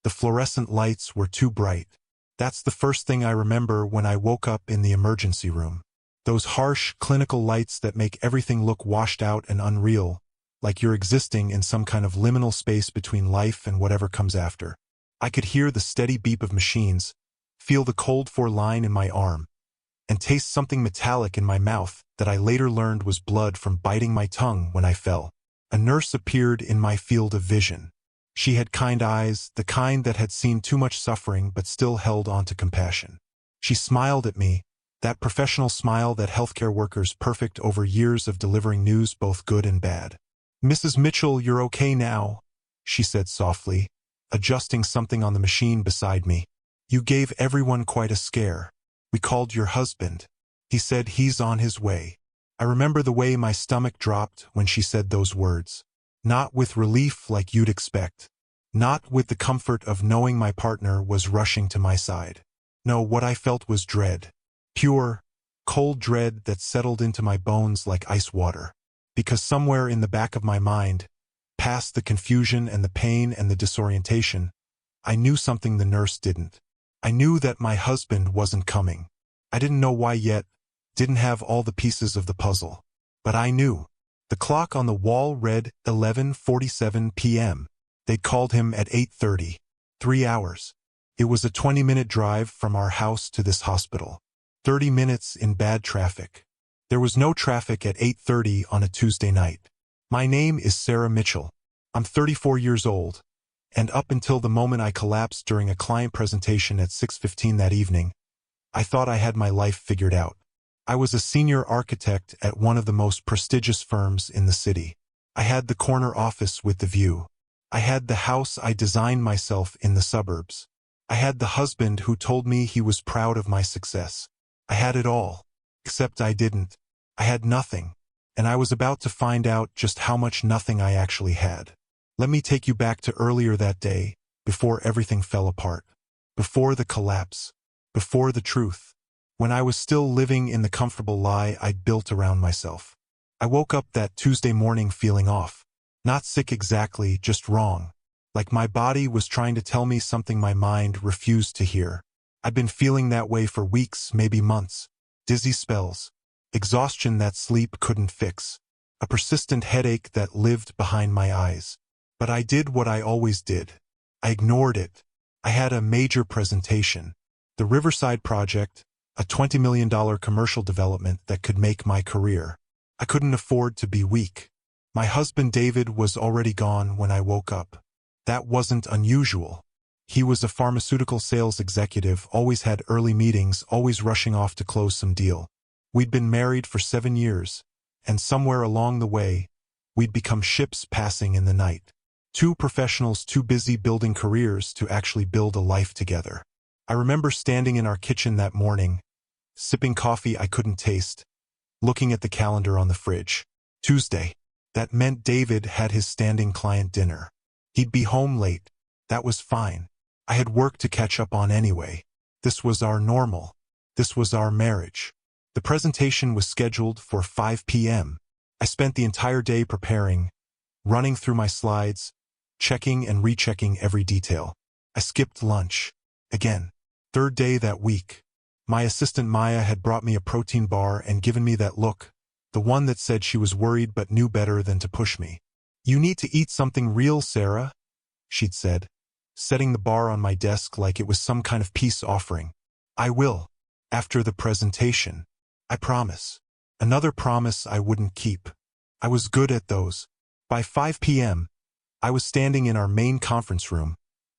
The fluorescent lights were too bright. That's the first thing I remember when I woke up in the emergency room. Those harsh, clinical lights that make everything look washed out and unreal, like you're existing in some kind of liminal space between life and whatever comes after. I could hear the steady beep of machines, feel the cold line in my arm, and taste something metallic in my mouth that I later learned was blood from biting my tongue when I fell. A nurse appeared in my field of vision. She had kind eyes, the kind that had seen too much suffering but still held on to compassion. She smiled at me, that professional smile that healthcare workers perfect over years of delivering news both good and bad. "Mrs. Mitchell, you're okay now," she said softly, adjusting something on the machine beside me. "You gave everyone quite a scare. We called your husband. He said he's on his way." I remember the way my stomach dropped when she said those words. Not with relief like you'd expect. Not with the comfort of knowing my partner was rushing to my side. No, what I felt was dread. Pure, cold dread that settled into my bones like ice water. Because somewhere in the back of my mind, past the confusion and the pain and the disorientation, I knew something the nurse didn't. I knew that my husband wasn't coming. I didn't know why yet, didn't have all the pieces of the puzzle. But I knew. The clock on the wall read 11:47 p.m. They'd called him at 8:30. 3 hours. It was a 20-minute drive from our house to this hospital. 30 minutes in bad traffic. There was no traffic at 8:30 on a Tuesday night. My name is Sarah Mitchell. I'm 34 years old, and up until the moment I collapsed during a client presentation at 6:15 that evening, I thought I had my life figured out. I was a senior architect at one of the most prestigious firms in the city. I had the corner office with the view. I had the house I designed myself in the suburbs. I had the husband who told me he was proud of my success. I had it all. Except I didn't. I had nothing. And I was about to find out just how much nothing I actually had. Let me take you back to earlier that day, before everything fell apart. Before the collapse. Before the truth. When I was still living in the comfortable lie I'd built around myself. I woke up that Tuesday morning feeling off. Not sick exactly, just wrong. Like my body was trying to tell me something my mind refused to hear. I'd been feeling that way for weeks, maybe months. Dizzy spells. Exhaustion that sleep couldn't fix. A persistent headache that lived behind my eyes. But I did what I always did. I ignored it. I had a major presentation. The Riverside Project, a $20 million commercial development that could make my career. I couldn't afford to be weak. My husband David was already gone when I woke up. That wasn't unusual. He was a pharmaceutical sales executive, always had early meetings, always rushing off to close some deal. We'd been married for 7 years, and somewhere along the way, we'd become ships passing in the night. Two professionals too busy building careers to actually build a life together. I remember standing in our kitchen that morning, sipping coffee I couldn't taste, looking at the calendar on the fridge. Tuesday. That meant David had his standing client dinner. He'd be home late. That was fine. I had work to catch up on anyway. This was our normal. This was our marriage. The presentation was scheduled for 5 p.m. I spent the entire day preparing, running through my slides, checking and rechecking every detail. I skipped lunch. Again. Third day that week. My assistant Maya had brought me a protein bar and given me that look, the one that said she was worried but knew better than to push me. "You need to eat something real, Sarah," she'd said, setting the bar on my desk like it was some kind of peace offering. "I will. After the presentation. I promise." Another promise I wouldn't keep. I was good at those. By 5 p.m., I was standing in our main conference room,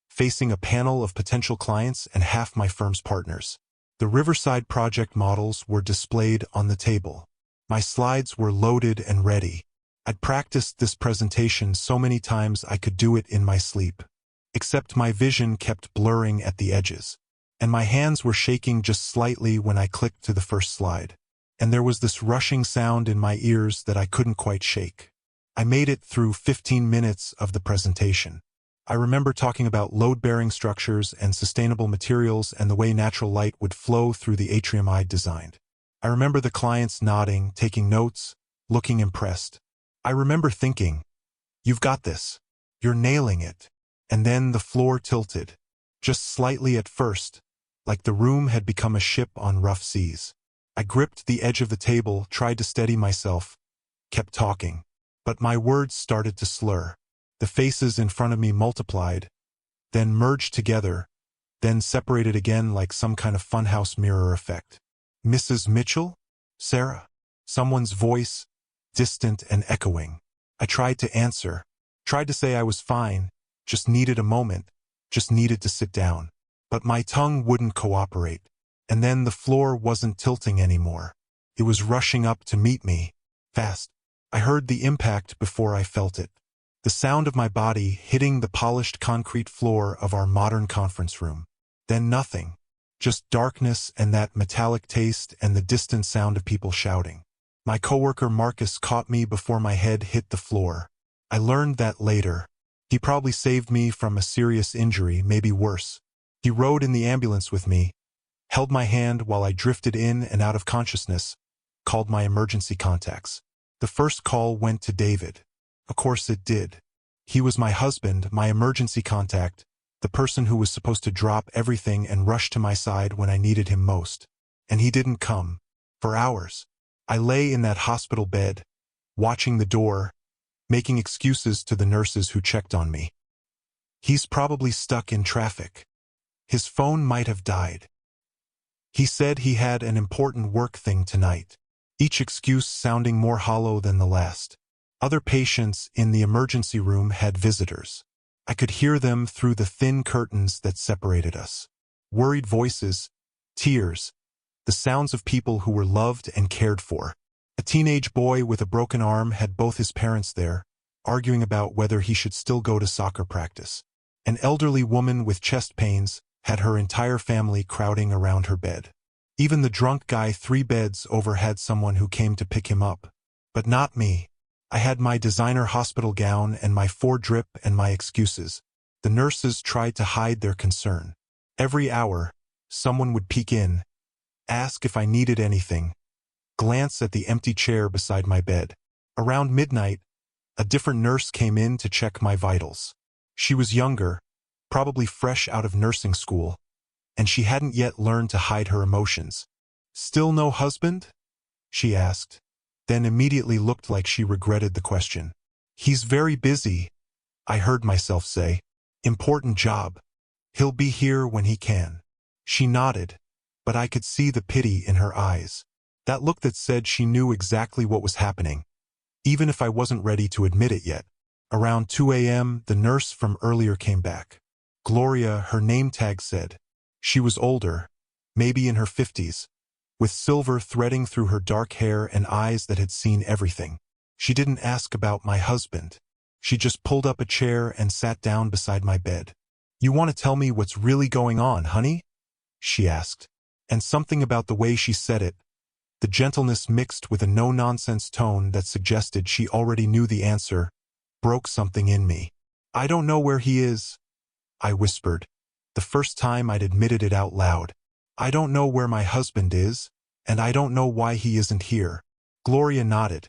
facing a panel of potential clients and half my firm's partners. The Riverside Project models were displayed on the table. My slides were loaded and ready. I'd practiced this presentation so many times I could do it in my sleep. Except my vision kept blurring at the edges. And my hands were shaking just slightly when I clicked to the first slide. And there was this rushing sound in my ears that I couldn't quite shake. I made it through 15 minutes of the presentation. I remember talking about load-bearing structures and sustainable materials and the way natural light would flow through the atrium I'd designed. I remember the clients nodding, taking notes, looking impressed. I remember thinking, "You've got this. You're nailing it." And then the floor tilted. Just slightly at first, like the room had become a ship on rough seas. I gripped the edge of the table, tried to steady myself, kept talking. But my words started to slur. The faces in front of me multiplied, then merged together, then separated again like some kind of funhouse mirror effect. Mrs. Mitchell? Sarah? Someone's voice, distant and echoing. I tried to answer, tried to say I was fine, just needed a moment, just needed to sit down. But my tongue wouldn't cooperate. And then the floor wasn't tilting anymore. It was rushing up to meet me, fast. I heard the impact before I felt it. The sound of my body hitting the polished concrete floor of our modern conference room. Then nothing. Just darkness and that metallic taste and the distant sound of people shouting. My coworker Marcus caught me before my head hit the floor. I learned that later. He probably saved me from a serious injury, maybe worse. He rode in the ambulance with me, held my hand while I drifted in and out of consciousness, called my emergency contacts. The first call went to David. Of course it did. He was my husband, my emergency contact, the person who was supposed to drop everything and rush to my side when I needed him most. And he didn't come. For hours. I lay in that hospital bed, watching the door, making excuses to the nurses who checked on me. He's probably stuck in traffic. His phone might have died. He said he had an important work thing tonight. Each excuse sounding more hollow than the last. Other patients in the emergency room had visitors. I could hear them through the thin curtains that separated us. Worried voices, tears, the sounds of people who were loved and cared for. A teenage boy with a broken arm had both his parents there, arguing about whether he should still go to soccer practice. An elderly woman with chest pains had her entire family crowding around her bed. Even the drunk guy 3 beds over had someone who came to pick him up. But not me. I had my designer hospital gown and my 4-drip and my excuses. The nurses tried to hide their concern. Every hour, someone would peek in, ask if I needed anything, glance at the empty chair beside my bed. Around midnight, a different nurse came in to check my vitals. She was younger, probably fresh out of nursing school, and she hadn't yet learned to hide her emotions. "Still no husband?" she asked, then immediately looked like she regretted the question. "He's very busy," I heard myself say. "Important job. He'll be here when he can." She nodded, but I could see the pity in her eyes. That look that said she knew exactly what was happening, even if I wasn't ready to admit it yet. Around 2 a.m., the nurse from earlier came back. Gloria, her name tag said. She was older, maybe in her 50s, with silver threading through her dark hair and eyes that had seen everything. She didn't ask about my husband. She just pulled up a chair and sat down beside my bed. "You want to tell me what's really going on, honey?" she asked. And something about the way she said it, the gentleness mixed with a no-nonsense tone that suggested she already knew the answer, broke something in me. "I don't know where he is," I whispered, the first time I'd admitted it out loud. "I don't know where my husband is, and I don't know why he isn't here." Gloria nodded,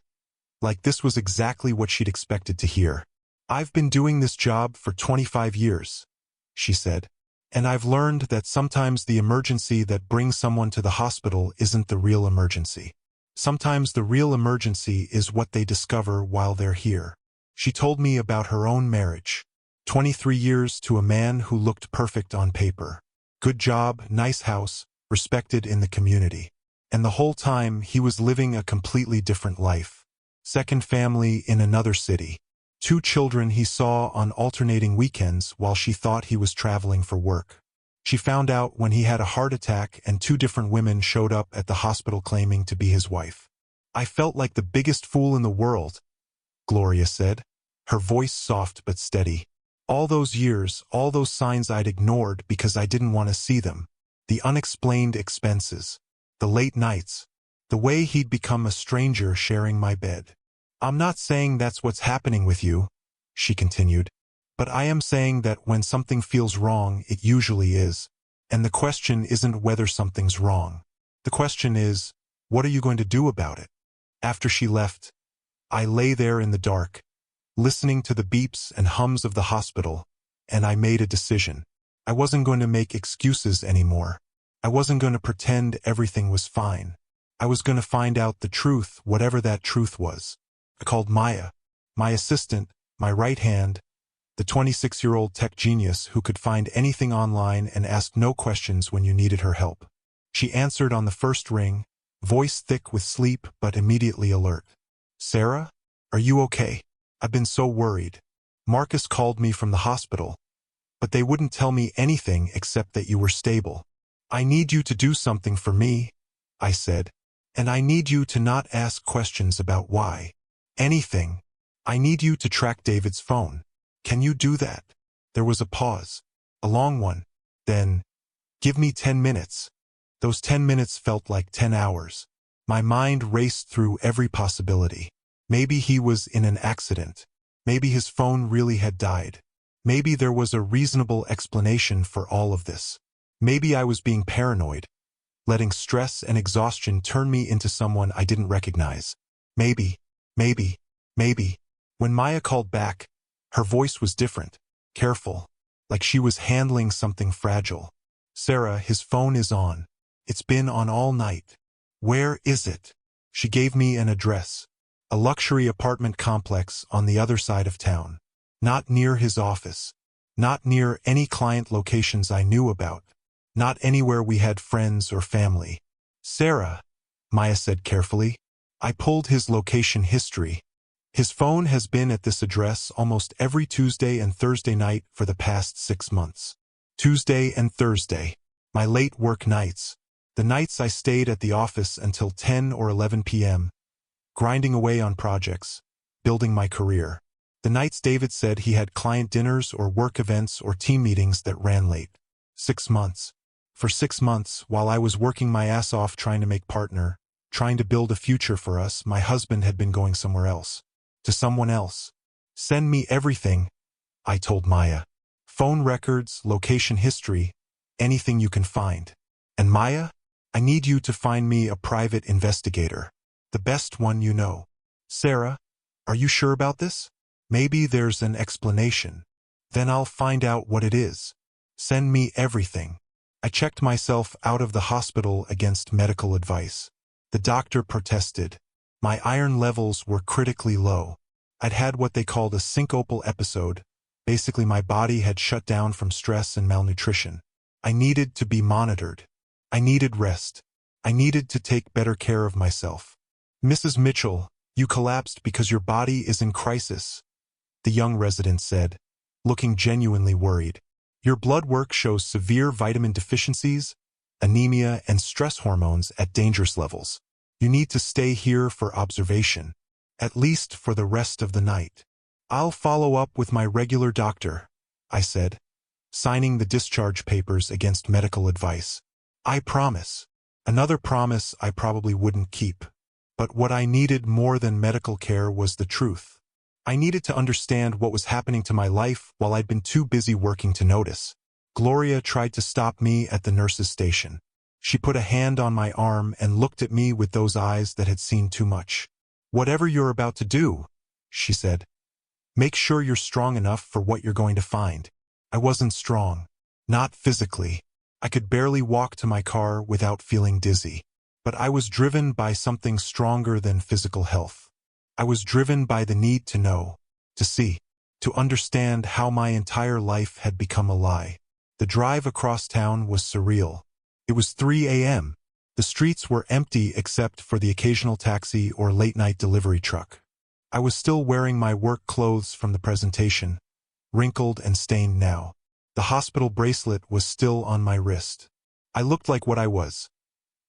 like this was exactly what she'd expected to hear. "I've been doing this job for 25 years, she said, "and I've learned that sometimes the emergency that brings someone to the hospital isn't the real emergency. Sometimes the real emergency is what they discover while they're here." She told me about her own marriage. 23 years to a man who looked perfect on paper. Good job, nice house, respected in the community. And the whole time he was living a completely different life. Second family in another city. 2 children he saw on alternating weekends while she thought he was traveling for work. She found out when he had a heart attack and 2 different women showed up at the hospital claiming to be his wife. "I felt like the biggest fool in the world," Gloria said, her voice soft but steady. "All those years, all those signs I'd ignored because I didn't want to see them. The unexplained expenses. The late nights. The way he'd become a stranger sharing my bed. I'm not saying that's what's happening with you," she continued, "but I am saying that when something feels wrong, it usually is. And the question isn't whether something's wrong. The question is, what are you going to do about it?" After she left, I lay there in the dark, listening to the beeps and hums of the hospital, and I made a decision. I wasn't going to make excuses anymore. I wasn't going to pretend everything was fine. I was going to find out the truth, whatever that truth was. I called Maya, my assistant, my right hand, the 26-year-old tech genius who could find anything online and ask no questions when you needed her help. She answered on the first ring, voice thick with sleep but immediately alert. "Sarah, are you okay? I've been so worried. Marcus called me from the hospital, but they wouldn't tell me anything except that you were stable. I need you to do something for me," I said, "and I need you to not ask questions about why. Anything. I need you to track David's phone. Can you do that?" There was a pause, a long one. Then, "Give me 10 minutes. Those 10 minutes felt like 10 hours. My mind raced through every possibility. Maybe he was in an accident. Maybe his phone really had died. Maybe there was a reasonable explanation for all of this. Maybe I was being paranoid, letting stress and exhaustion turn me into someone I didn't recognize. Maybe. When Maya called back, her voice was different, careful, like she was handling something fragile. "Sarah, his phone is on. It's been on all night. Where is it?" She gave me an address, a luxury apartment complex on the other side of town. Not near his office. Not near any client locations I knew about. Not anywhere we had friends or family. "Sarah," Maya said carefully. I pulled his location history. His phone has been at this address almost every Tuesday and Thursday night for the past 6 months. Tuesday and Thursday. My late work nights. The nights I stayed at the office until 10 or 11 p.m., grinding away on projects, building my career. The nights David said he had client dinners or work events or team meetings that ran late. 6 months. For 6 months, while I was working my ass off trying to make partner, trying to build a future for us, my husband had been going somewhere else. To someone else. "Send me everything," I told Maya. "Phone records, location history, anything you can find. And Maya, I need you to find me a private investigator. The best one you know." "Sarah, are you sure about this? Maybe there's an explanation. Then I'll find out what it is. Send me everything." I checked myself out of the hospital against medical advice. The doctor protested. My iron levels were critically low. I'd had what they called a syncopal episode. Basically, my body had shut down from stress and malnutrition. I needed to be monitored. I needed rest. I needed to take better care of myself. "Mrs. Mitchell, you collapsed because your body is in crisis," the young resident said, looking genuinely worried. "Your blood work shows severe vitamin deficiencies, anemia, and stress hormones at dangerous levels. You need to stay here for observation, at least for the rest of the night." "I'll follow up with my regular doctor," I said, signing the discharge papers against medical advice. I promise. Another promise I probably wouldn't keep. But what I needed more than medical care was the truth. I needed to understand what was happening to my life while I'd been too busy working to notice. Gloria tried to stop me at the nurse's station. She put a hand on my arm and looked at me with those eyes that had seen too much. "Whatever you're about to do," she said, "make sure you're strong enough for what you're going to find." I wasn't strong. Not physically. I could barely walk to my car without feeling dizzy. But I was driven by something stronger than physical health. I was driven by the need to know, to see, to understand how my entire life had become a lie. The drive across town was surreal. It was 3 a.m. The streets were empty except for the occasional taxi or late-night delivery truck. I was still wearing my work clothes from the presentation, wrinkled and stained now. The hospital bracelet was still on my wrist. I looked like what I was.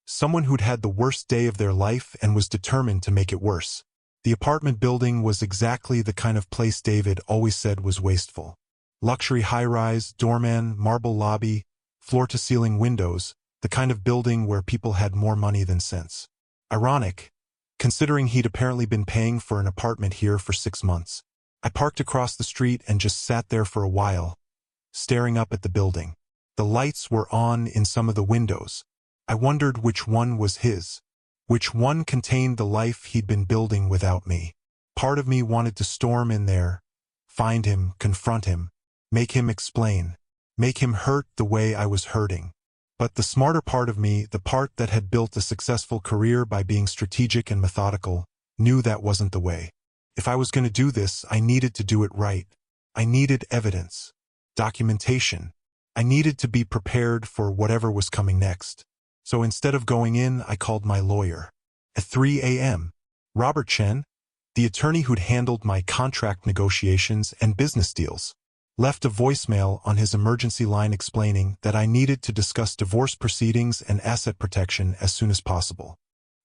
Someone who'd had the worst day of their life and was determined to make it worse. The apartment building was exactly the kind of place David always said was wasteful. Luxury high-rise, doorman, marble lobby, floor-to-ceiling windows, the kind of building where people had more money than sense. Ironic, considering he'd apparently been paying for an apartment here for 6 months. I parked across the street and just sat there for a while, staring up at the building. The lights were on in some of the windows. I wondered which one was his. Which one contained the life he'd been building without me. Part of me wanted to storm in there, find him, confront him, Make him explain. Make him hurt the way I was hurting. But the smarter part of me, the part that had built a successful career by being strategic and methodical, knew that wasn't the way. If I was going to do this, I needed to do it right. I needed evidence. Documentation. I needed to be prepared for whatever was coming next. So instead of going in, I called my lawyer. At 3 a.m. Robert Chen, the attorney who'd handled my contract negotiations and business deals, left a voicemail on his emergency line explaining that I needed to discuss divorce proceedings and asset protection as soon as possible.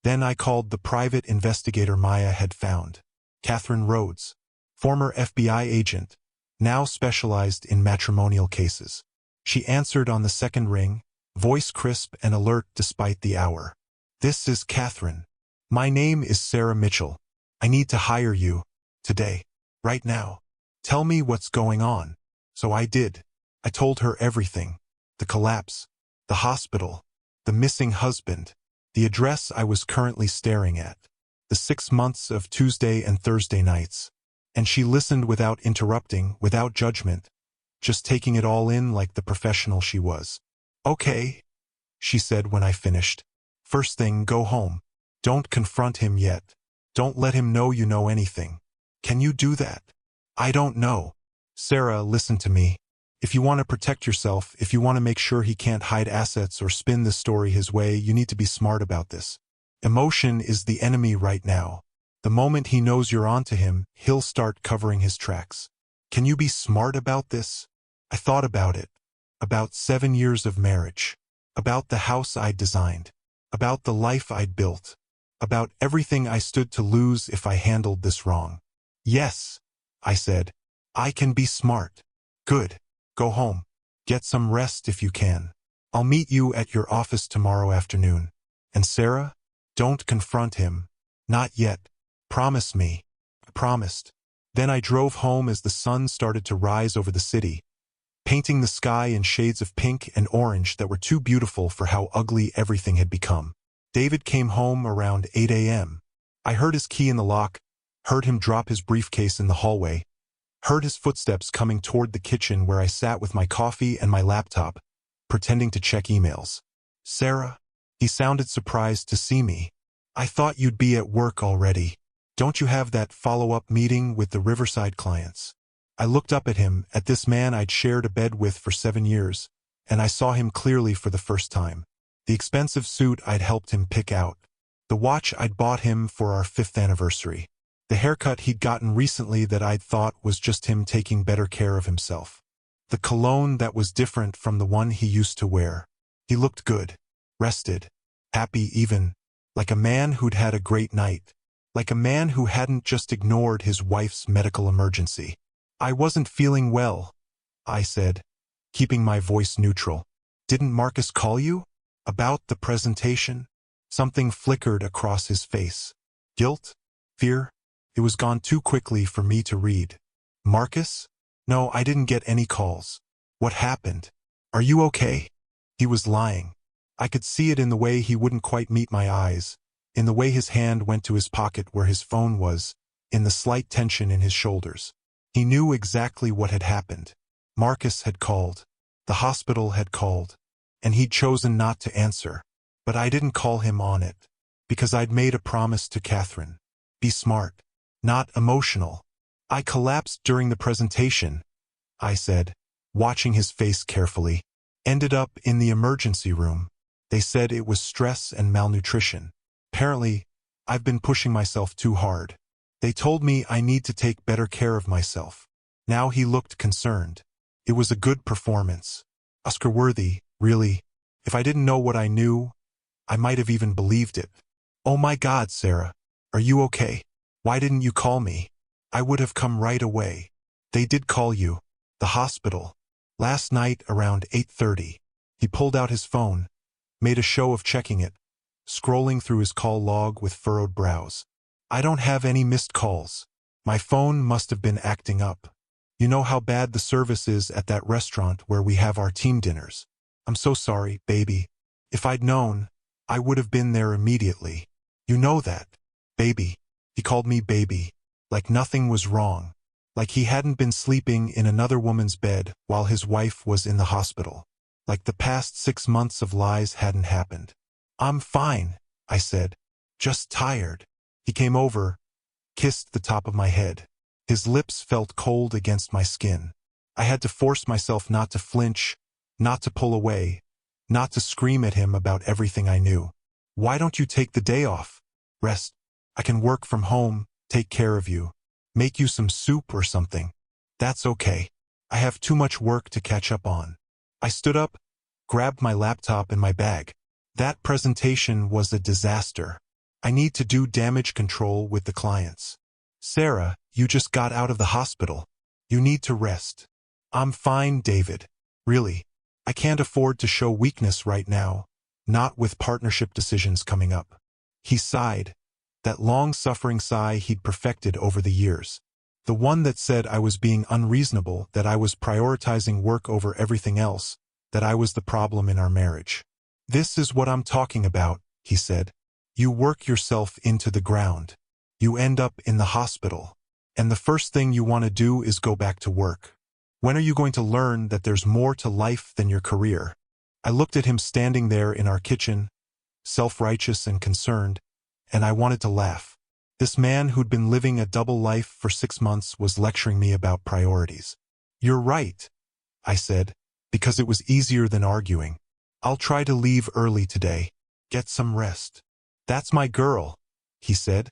Then I called the private investigator Maya had found, Catherine Rhodes, former FBI agent, now specialized in matrimonial cases. She answered on the second ring, voice crisp and alert despite the hour. "This is Catherine. My name is Sarah Mitchell. I need to hire you. Today. Right now. Tell me what's going on." So I did. I told her everything. The collapse. The hospital. The missing husband. The address I was currently staring at. The 6 months of Tuesday and Thursday nights. And she listened without interrupting, without judgment, just taking it all in like the professional she was. "Okay," she said when I finished. "First thing, go home. Don't confront him yet. Don't let him know you know anything. Can you do that?" "I don't know." "Sarah, listen to me. If you want to protect yourself, if you want to make sure he can't hide assets or spin the story his way, you need to be smart about this. Emotion is the enemy right now. The moment he knows you're onto him, he'll start covering his tracks. Can you be smart about this?" I thought about it. About 7 years of marriage. About the house I'd designed. About the life I'd built. About everything I stood to lose if I handled this wrong. "Yes," I said. "I can be smart." "Good. Go home. Get some rest if you can. I'll meet you at your office tomorrow afternoon. And Sarah, don't confront him. Not yet. Promise me." I promised. Then I drove home as the sun started to rise over the city, painting the sky in shades of pink and orange that were too beautiful for how ugly everything had become. David came home around 8 a.m. I heard his key in the lock, heard him drop his briefcase in the hallway, heard his footsteps coming toward the kitchen where I sat with my coffee and my laptop, pretending to check emails. "Sarah?" He sounded surprised to see me. "I thought you'd be at work already. Don't you have that follow-up meeting with the Riverside clients?" I looked up at him, at this man I'd shared a bed with for 7 years, and I saw him clearly for the first time. The expensive suit I'd helped him pick out. The watch I'd bought him for our 5th anniversary. The haircut he'd gotten recently that I'd thought was just him taking better care of himself. The cologne that was different from the one he used to wear. He looked good. Rested. Happy even. Like a man who'd had a great night. Like a man who hadn't just ignored his wife's medical emergency. "I wasn't feeling well," I said, keeping my voice neutral. "Didn't Marcus call you? About the presentation?" Something flickered across his face. Guilt? Fear? It was gone too quickly for me to read. "Marcus? No, I didn't get any calls." "What happened? Are you okay?" He was lying. I could see it in the way he wouldn't quite meet my eyes, in the way his hand went to his pocket where his phone was, in the slight tension in his shoulders. He knew exactly what had happened. Marcus had called. The hospital had called. And he'd chosen not to answer. But I didn't call him on it. Because I'd made a promise to Catherine. Be smart. Not emotional. "I collapsed during the presentation," I said, watching his face carefully. "Ended up in the emergency room. They said it was stress and malnutrition. Apparently, I've been pushing myself too hard. They told me I need to take better care of myself." Now he looked concerned. "It was a good performance. Oscar-worthy, really. If I didn't know what I knew, I might have even believed it." "Oh my God, Sarah. Are you okay? Why didn't you call me? I would have come right away." "They did call you. The hospital. Last night around 8:30. He pulled out his phone, made a show of checking it, scrolling through his call log with furrowed brows. "I don't have any missed calls. My phone must have been acting up. You know how bad the service is at that restaurant where we have our team dinners. I'm so sorry, baby. If I'd known, I would have been there immediately. You know that. Baby." He called me baby, like nothing was wrong. Like he hadn't been sleeping in another woman's bed while his wife was in the hospital. Like the past 6 months of lies hadn't happened. "I'm fine," I said. "Just tired." He came over, kissed the top of my head. His lips felt cold against my skin. I had to force myself not to flinch, not to pull away, not to scream at him about everything I knew. "Why don't you take the day off? Rest. I can work from home, take care of you, make you some soup or something." "That's okay. I have too much work to catch up on." I stood up, grabbed my laptop and my bag. That presentation was a disaster. I need to do damage control with the clients. "Sarah, you just got out of the hospital. You need to rest." "I'm fine, David. Really. I can't afford to show weakness right now, not with partnership decisions coming up." He sighed, that long-suffering sigh he'd perfected over the years. The one that said I was being unreasonable, that I was prioritizing work over everything else, that I was the problem in our marriage. "This is what I'm talking about," he said. "You work yourself into the ground. You end up in the hospital. And the first thing you want to do is go back to work. When are you going to learn that there's more to life than your career?" I looked at him standing there in our kitchen, self-righteous and concerned, and I wanted to laugh. This man who'd been living a double life for 6 months was lecturing me about priorities. "You're right," I said, because it was easier than arguing. "I'll try to leave early today. Get some rest." "That's my girl," he said,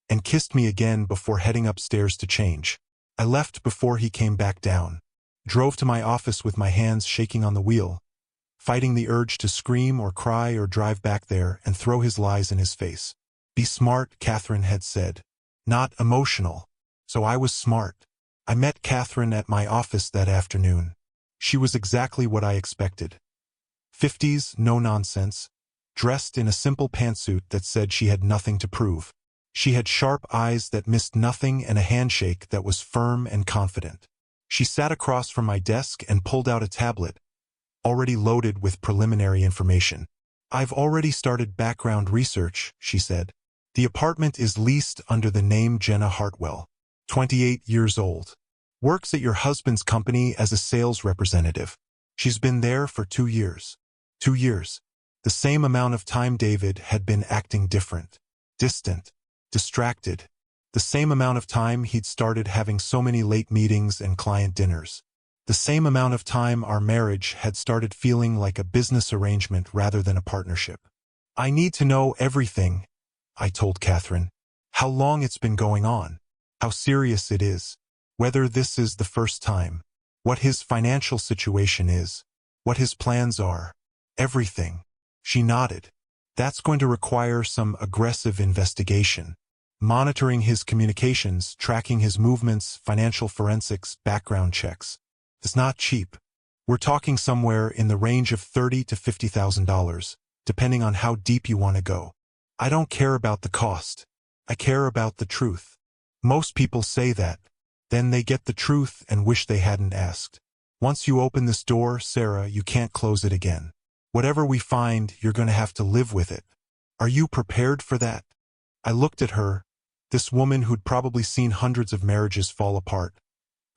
and kissed me again before heading upstairs to change. I left before he came back down. Drove to my office with my hands shaking on the wheel, fighting the urge to scream or cry or drive back there and throw his lies in his face. "Be smart," Catherine had said. "Not emotional." So I was smart. I met Catherine at my office that afternoon. She was exactly what I expected. 50s, no nonsense, dressed in a simple pantsuit that said she had nothing to prove. She had sharp eyes that missed nothing and a handshake that was firm and confident. She sat across from my desk and pulled out a tablet, already loaded with preliminary information. "I've already started background research," she said. "The apartment is leased under the name Jenna Hartwell, 28 years old. Works at your husband's company as a sales representative. She's been there for 2 years. 2 years. The same amount of time David had been acting different, distant, distracted. The same amount of time he'd started having so many late meetings and client dinners. The same amount of time our marriage had started feeling like a business arrangement rather than a partnership. "I need to know everything," I told Catherine. "How long it's been going on. How serious it is. Whether this is the first time. What his financial situation is. What his plans are. Everything." She nodded. "That's going to require some aggressive investigation. Monitoring his communications, tracking his movements, financial forensics, background checks. It's not cheap. We're talking somewhere in the range of $30,000 to $50,000, depending on how deep you want to go. I don't care about the cost. I care about the truth. Most people say that. Then they get the truth and wish they hadn't asked. Once you open this door, Sarah, you can't close it again. Whatever we find, you're going to have to live with it. Are you prepared for that?" I looked at her, this woman who'd probably seen hundreds of marriages fall apart,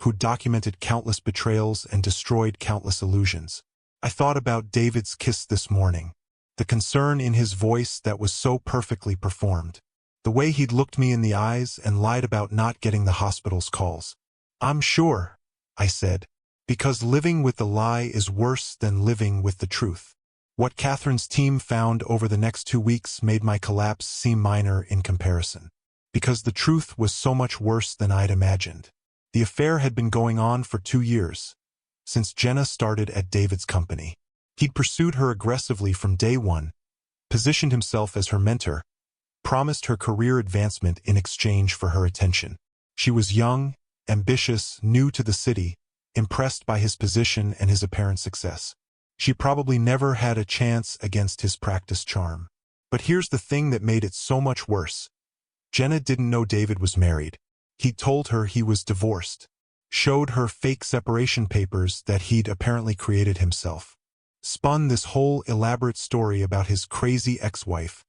who'd documented countless betrayals and destroyed countless illusions. I thought about David's kiss this morning, the concern in his voice that was so perfectly performed, the way he'd looked me in the eyes and lied about not getting the hospital's calls. "I'm sure," I said, "because living with the lie is worse than living with the truth." What Catherine's team found over the next 2 weeks made my collapse seem minor in comparison, because the truth was so much worse than I'd imagined. The affair had been going on for 2 years, since Jenna started at David's company. He'd pursued her aggressively from day one, positioned himself as her mentor, promised her career advancement in exchange for her attention. She was young, ambitious, new to the city, impressed by his position and his apparent success. She probably never had a chance against his practiced charm. But here's the thing that made it so much worse. Jenna didn't know David was married. He'd told her he was divorced, showed her fake separation papers that he'd apparently created himself, spun this whole elaborate story about his crazy ex-wife,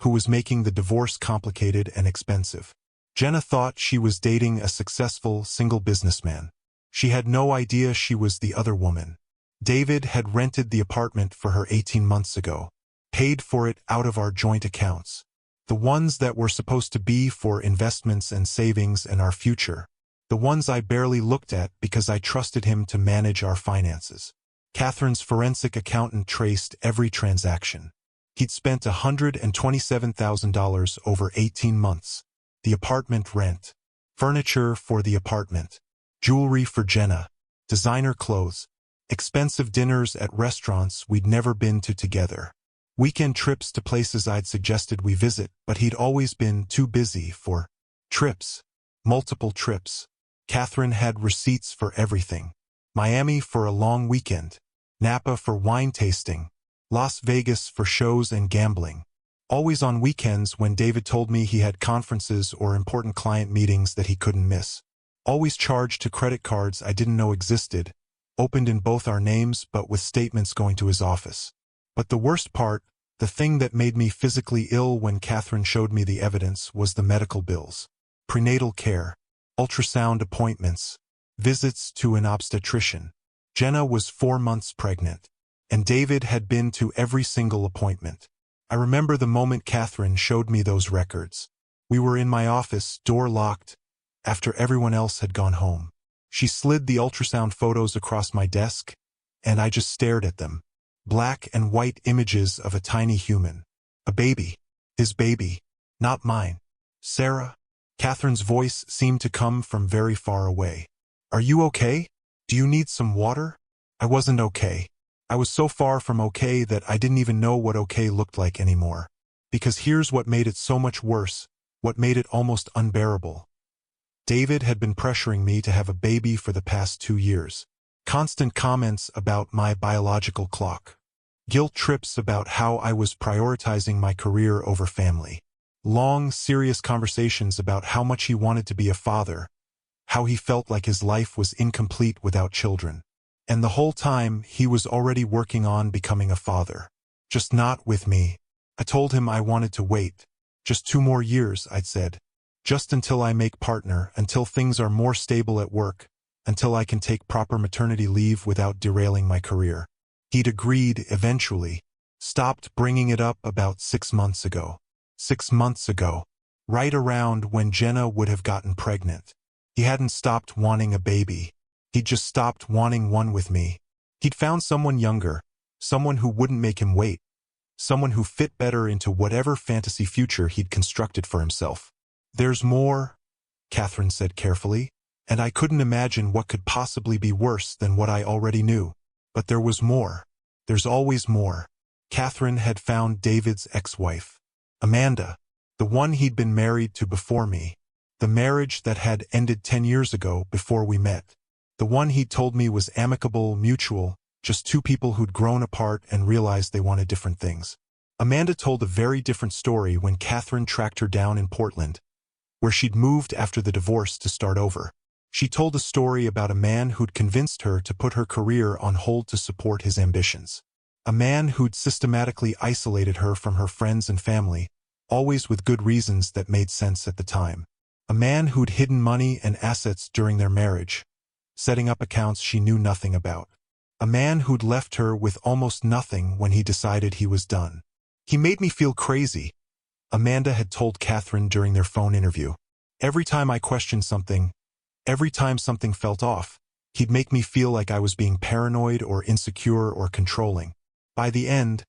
who was making the divorce complicated and expensive. Jenna thought she was dating a successful, single businessman. She had no idea she was the other woman. David had rented the apartment for her 18 months ago, paid for it out of our joint accounts. The ones that were supposed to be for investments and savings and our future. The ones I barely looked at because I trusted him to manage our finances. Catherine's forensic accountant traced every transaction. He'd spent $127,000 over 18 months. The apartment rent, furniture for the apartment, jewelry for Jenna, designer clothes, expensive dinners at restaurants we'd never been to together, weekend trips to places I'd suggested we visit, but he'd always been too busy for trips, multiple trips. Catherine had receipts for everything. Miami for a long weekend, Napa for wine tasting, Las Vegas for shows and gambling. Always on weekends when David told me he had conferences or important client meetings that he couldn't miss. Always charged to credit cards I didn't know existed, opened in both our names but with statements going to his office. But the worst part, the thing that made me physically ill when Catherine showed me the evidence, was the medical bills. Prenatal care, ultrasound appointments, visits to an obstetrician. Jenna was 4 months pregnant, and David had been to every single appointment. I remember the moment Catherine showed me those records. We were in my office, door locked, after everyone else had gone home. She slid the ultrasound photos across my desk, and I just stared at them. Black and white images of a tiny human. A baby. His baby. Not mine. Sarah? Catherine's voice seemed to come from very far away. Are you okay? Do you need some water? I wasn't okay. I was so far from okay that I didn't even know what okay looked like anymore. Because here's what made it so much worse, what made it almost unbearable. David had been pressuring me to have a baby for the past 2 years. Constant comments about my biological clock. Guilt trips about how I was prioritizing my career over family. Long, serious conversations about how much he wanted to be a father, how he felt like his life was incomplete without children. And the whole time, he was already working on becoming a father. Just not with me. I told him I wanted to wait. Just 2 more years, I'd said. Just until I make partner, until things are more stable at work, until I can take proper maternity leave without derailing my career. He'd agreed eventually. Stopped bringing it up about 6 months ago. 6 months ago. Right around when Jenna would have gotten pregnant. He hadn't stopped wanting a baby. He'd just stopped wanting one with me. He'd found someone younger, someone who wouldn't make him wait, someone who fit better into whatever fantasy future he'd constructed for himself. There's more, Catherine said carefully, and I couldn't imagine what could possibly be worse than what I already knew. But there was more. There's always more. Catherine had found David's ex-wife, Amanda, the one he'd been married to before me, the marriage that had ended 10 years ago before we met. The one he'd told me was amicable, mutual, just 2 people who'd grown apart and realized they wanted different things. Amanda told a very different story when Catherine tracked her down in Portland, where she'd moved after the divorce to start over. She told a story about a man who'd convinced her to put her career on hold to support his ambitions. A man who'd systematically isolated her from her friends and family, always with good reasons that made sense at the time. A man who'd hidden money and assets during their marriage, setting up accounts she knew nothing about. A man who'd left her with almost nothing when he decided he was done. He made me feel crazy, Amanda had told Catherine during their phone interview. Every time I questioned something, every time something felt off, he'd make me feel like I was being paranoid or insecure or controlling. By the end,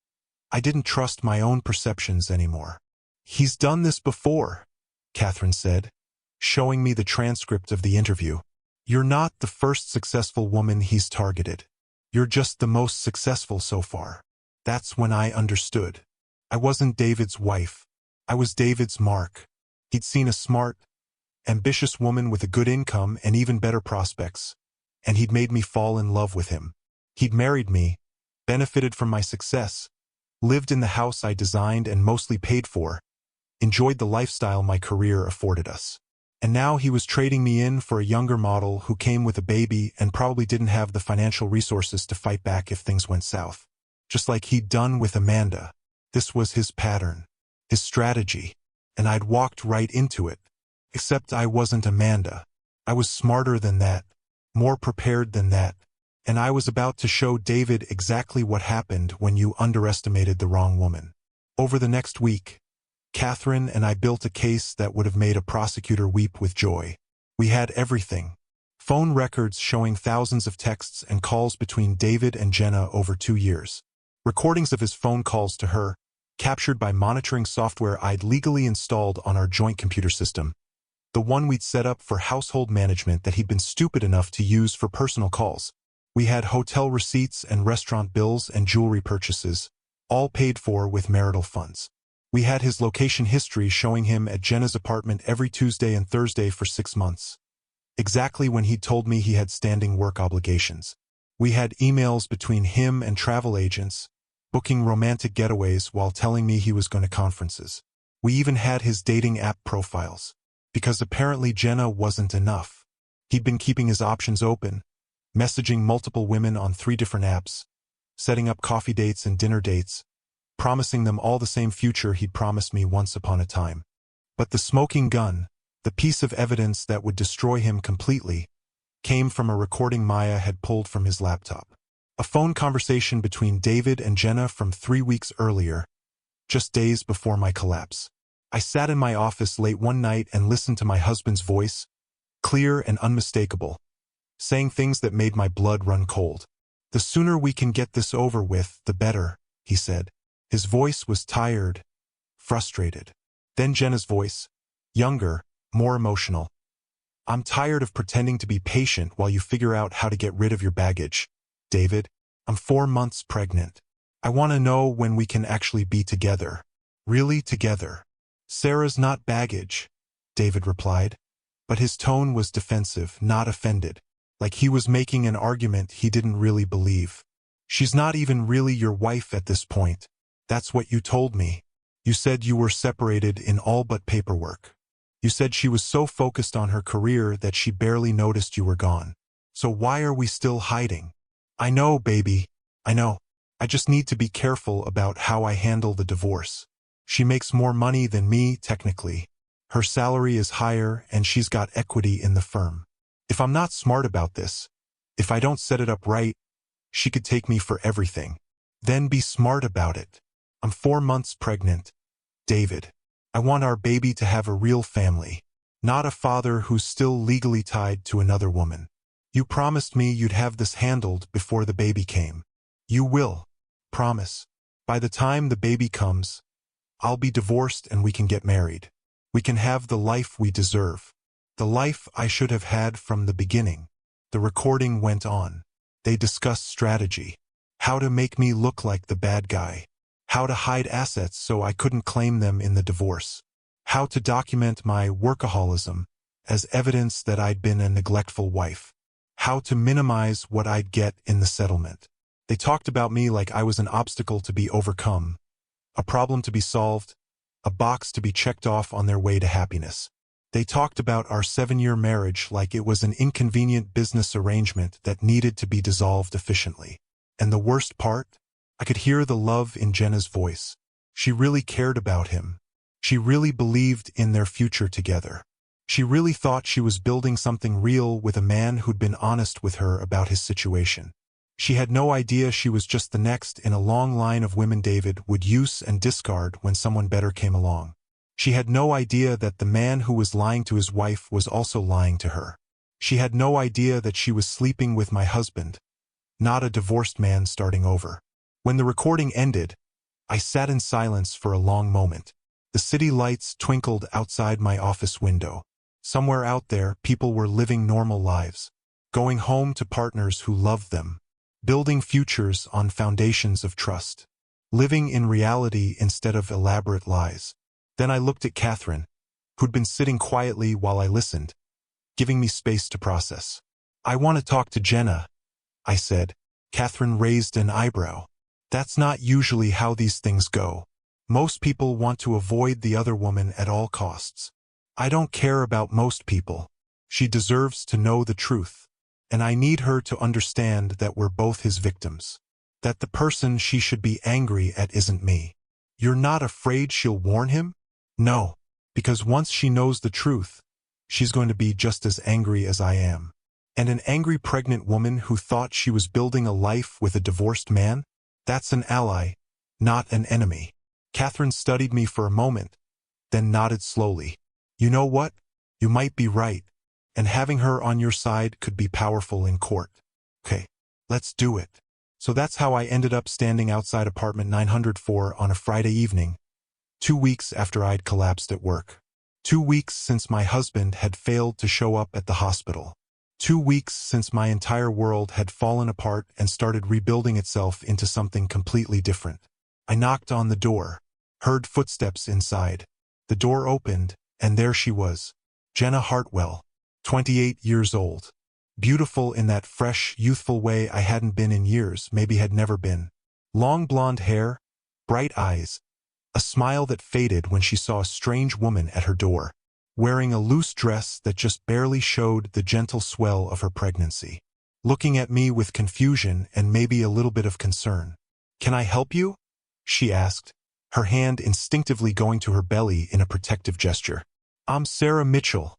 I didn't trust my own perceptions anymore. He's done this before, Catherine said, showing me the transcript of the interview. You're not the first successful woman he's targeted. You're just the most successful so far. That's when I understood. I wasn't David's wife. I was David's mark. He'd seen a smart, ambitious woman with a good income and even better prospects, and he'd made me fall in love with him. He'd married me, benefited from my success, lived in the house I designed and mostly paid for, enjoyed the lifestyle my career afforded us. And now he was trading me in for a younger model who came with a baby and probably didn't have the financial resources to fight back if things went south. Just like he'd done with Amanda. This was his pattern, his strategy, and I'd walked right into it. Except I wasn't Amanda. I was smarter than that, more prepared than that, and I was about to show David exactly what happened when you underestimated the wrong woman. Over the next week, Catherine and I built a case that would have made a prosecutor weep with joy. We had everything. Phone records showing thousands of texts and calls between David and Jenna over 2 years. Recordings of his phone calls to her, captured by monitoring software I'd legally installed on our joint computer system. The one we'd set up for household management that he'd been stupid enough to use for personal calls. We had hotel receipts and restaurant bills and jewelry purchases, all paid for with marital funds. We had his location history showing him at Jenna's apartment every Tuesday and Thursday for 6 months. Exactly when he'd told me he had standing work obligations. We had emails between him and travel agents, booking romantic getaways while telling me he was going to conferences. We even had his dating app profiles. Because apparently Jenna wasn't enough. He'd been keeping his options open, messaging multiple women on 3 different apps, setting up coffee dates and dinner dates, promising them all the same future he'd promised me once upon a time. But the smoking gun, the piece of evidence that would destroy him completely, came from a recording Maya had pulled from his laptop. A phone conversation between David and Jenna from 3 weeks earlier, just days before my collapse. I sat in my office late one night and listened to my husband's voice, clear and unmistakable, saying things that made my blood run cold. "The sooner we can get this over with, the better," he said. His voice was tired, frustrated. Then Jenna's voice, younger, more emotional. "I'm tired of pretending to be patient while you figure out how to get rid of your baggage. David, I'm 4 months pregnant. I want to know when we can actually be together. Really together." "Sarah's not baggage," David replied, but his tone was defensive, not offended, like he was making an argument he didn't really believe. "She's not even really your wife at this point. That's what you told me. You said you were separated in all but paperwork. You said she was so focused on her career that she barely noticed you were gone. So why are we still hiding?" "I know, baby. I know. I just need to be careful about how I handle the divorce. She makes more money than me, technically. Her salary is higher and she's got equity in the firm. If I'm not smart about this, if I don't set it up right, she could take me for everything. Then be smart about it. I'm 4 months pregnant. David, I want our baby to have a real family, not a father who's still legally tied to another woman. You promised me you'd have this handled before the baby came. You will. Promise. By the time the baby comes, I'll be divorced and we can get married. We can have the life we deserve. The life I should have had from the beginning." The recording went on. They discussed strategy. How to make me look like the bad guy. How to hide assets so I couldn't claim them in the divorce. How to document my workaholism as evidence that I'd been a neglectful wife. How to minimize what I'd get in the settlement. They talked about me like I was an obstacle to be overcome, a problem to be solved, a box to be checked off on their way to happiness. They talked about our 7-year marriage like it was an inconvenient business arrangement that needed to be dissolved efficiently. And the worst part? I could hear the love in Jenna's voice. She really cared about him. She really believed in their future together. She really thought she was building something real with a man who'd been honest with her about his situation. She had no idea she was just the next in a long line of women David would use and discard when someone better came along. She had no idea that the man who was lying to his wife was also lying to her. She had no idea that she was sleeping with my husband, not a divorced man starting over. When the recording ended, I sat in silence for a long moment. The city lights twinkled outside my office window. Somewhere out there, people were living normal lives, going home to partners who loved them, building futures on foundations of trust, living in reality instead of elaborate lies. Then I looked at Catherine, who'd been sitting quietly while I listened, giving me space to process. "I want to talk to Jenna," I said. Catherine raised an eyebrow. "That's not usually how these things go. Most people want to avoid the other woman at all costs." "I don't care about most people. She deserves to know the truth. And I need her to understand that we're both his victims. That the person she should be angry at isn't me." "You're not afraid she'll warn him?" "No. Because once she knows the truth, she's going to be just as angry as I am. And an angry pregnant woman who thought she was building a life with a divorced man? That's an ally, not an enemy. Catherine studied me for a moment, then nodded slowly. You know what? You might be right, and having her on your side could be powerful in court. Okay, let's do it. So that's how I ended up standing outside apartment 904 on a Friday evening, 2 weeks after I'd collapsed at work. 2 weeks since my husband had failed to show up at the hospital. 2 weeks since my entire world had fallen apart and started rebuilding itself into something completely different. I knocked on the door, heard footsteps inside. The door opened, and there she was, Jenna Hartwell, 28 years old. Beautiful in that fresh, youthful way I hadn't been in years, maybe had never been. Long blonde hair, bright eyes, a smile that faded when she saw a strange woman at her door, wearing a loose dress that just barely showed the gentle swell of her pregnancy. Looking at me with confusion and maybe a little bit of concern. "Can I help you?" she asked, her hand instinctively going to her belly in a protective gesture. "I'm Sarah Mitchell,"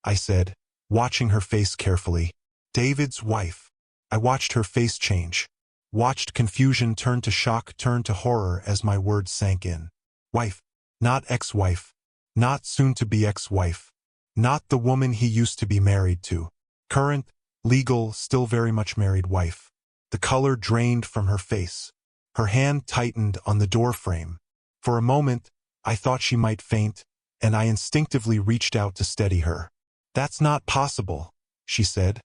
I said, watching her face carefully. "David's wife." I watched her face change, watched confusion turn to shock, turn to horror as my words sank in. Wife, not ex-wife, not soon-to-be ex-wife, not the woman he used to be married to. Current, legal, still very much married wife. The color drained from her face. Her hand tightened on the door frame. For a moment, I thought she might faint, and I instinctively reached out to steady her. "That's not possible," she said,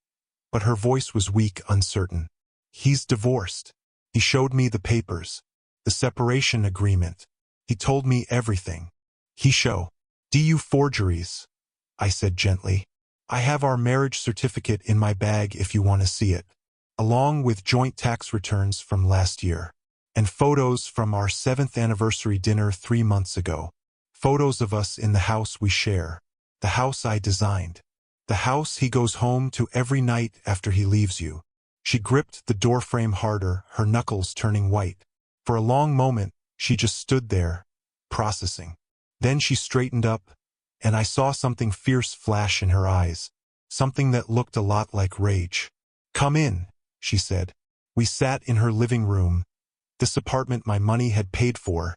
but her voice was weak, uncertain. "He's divorced. He showed me the papers, the separation agreement. He told me everything. DU forgeries," I said gently. "I have our marriage certificate in my bag if you want to see it, along with joint tax returns from last year, and photos from our 7th anniversary dinner 3 months ago. Photos of us in the house we share, the house I designed, the house he goes home to every night after he leaves you." She gripped the doorframe harder, her knuckles turning white. For a long moment, she just stood there, processing. Then she straightened up, and I saw something fierce flash in her eyes, something that looked a lot like rage. "Come in," she said. We sat in her living room, this apartment my money had paid for,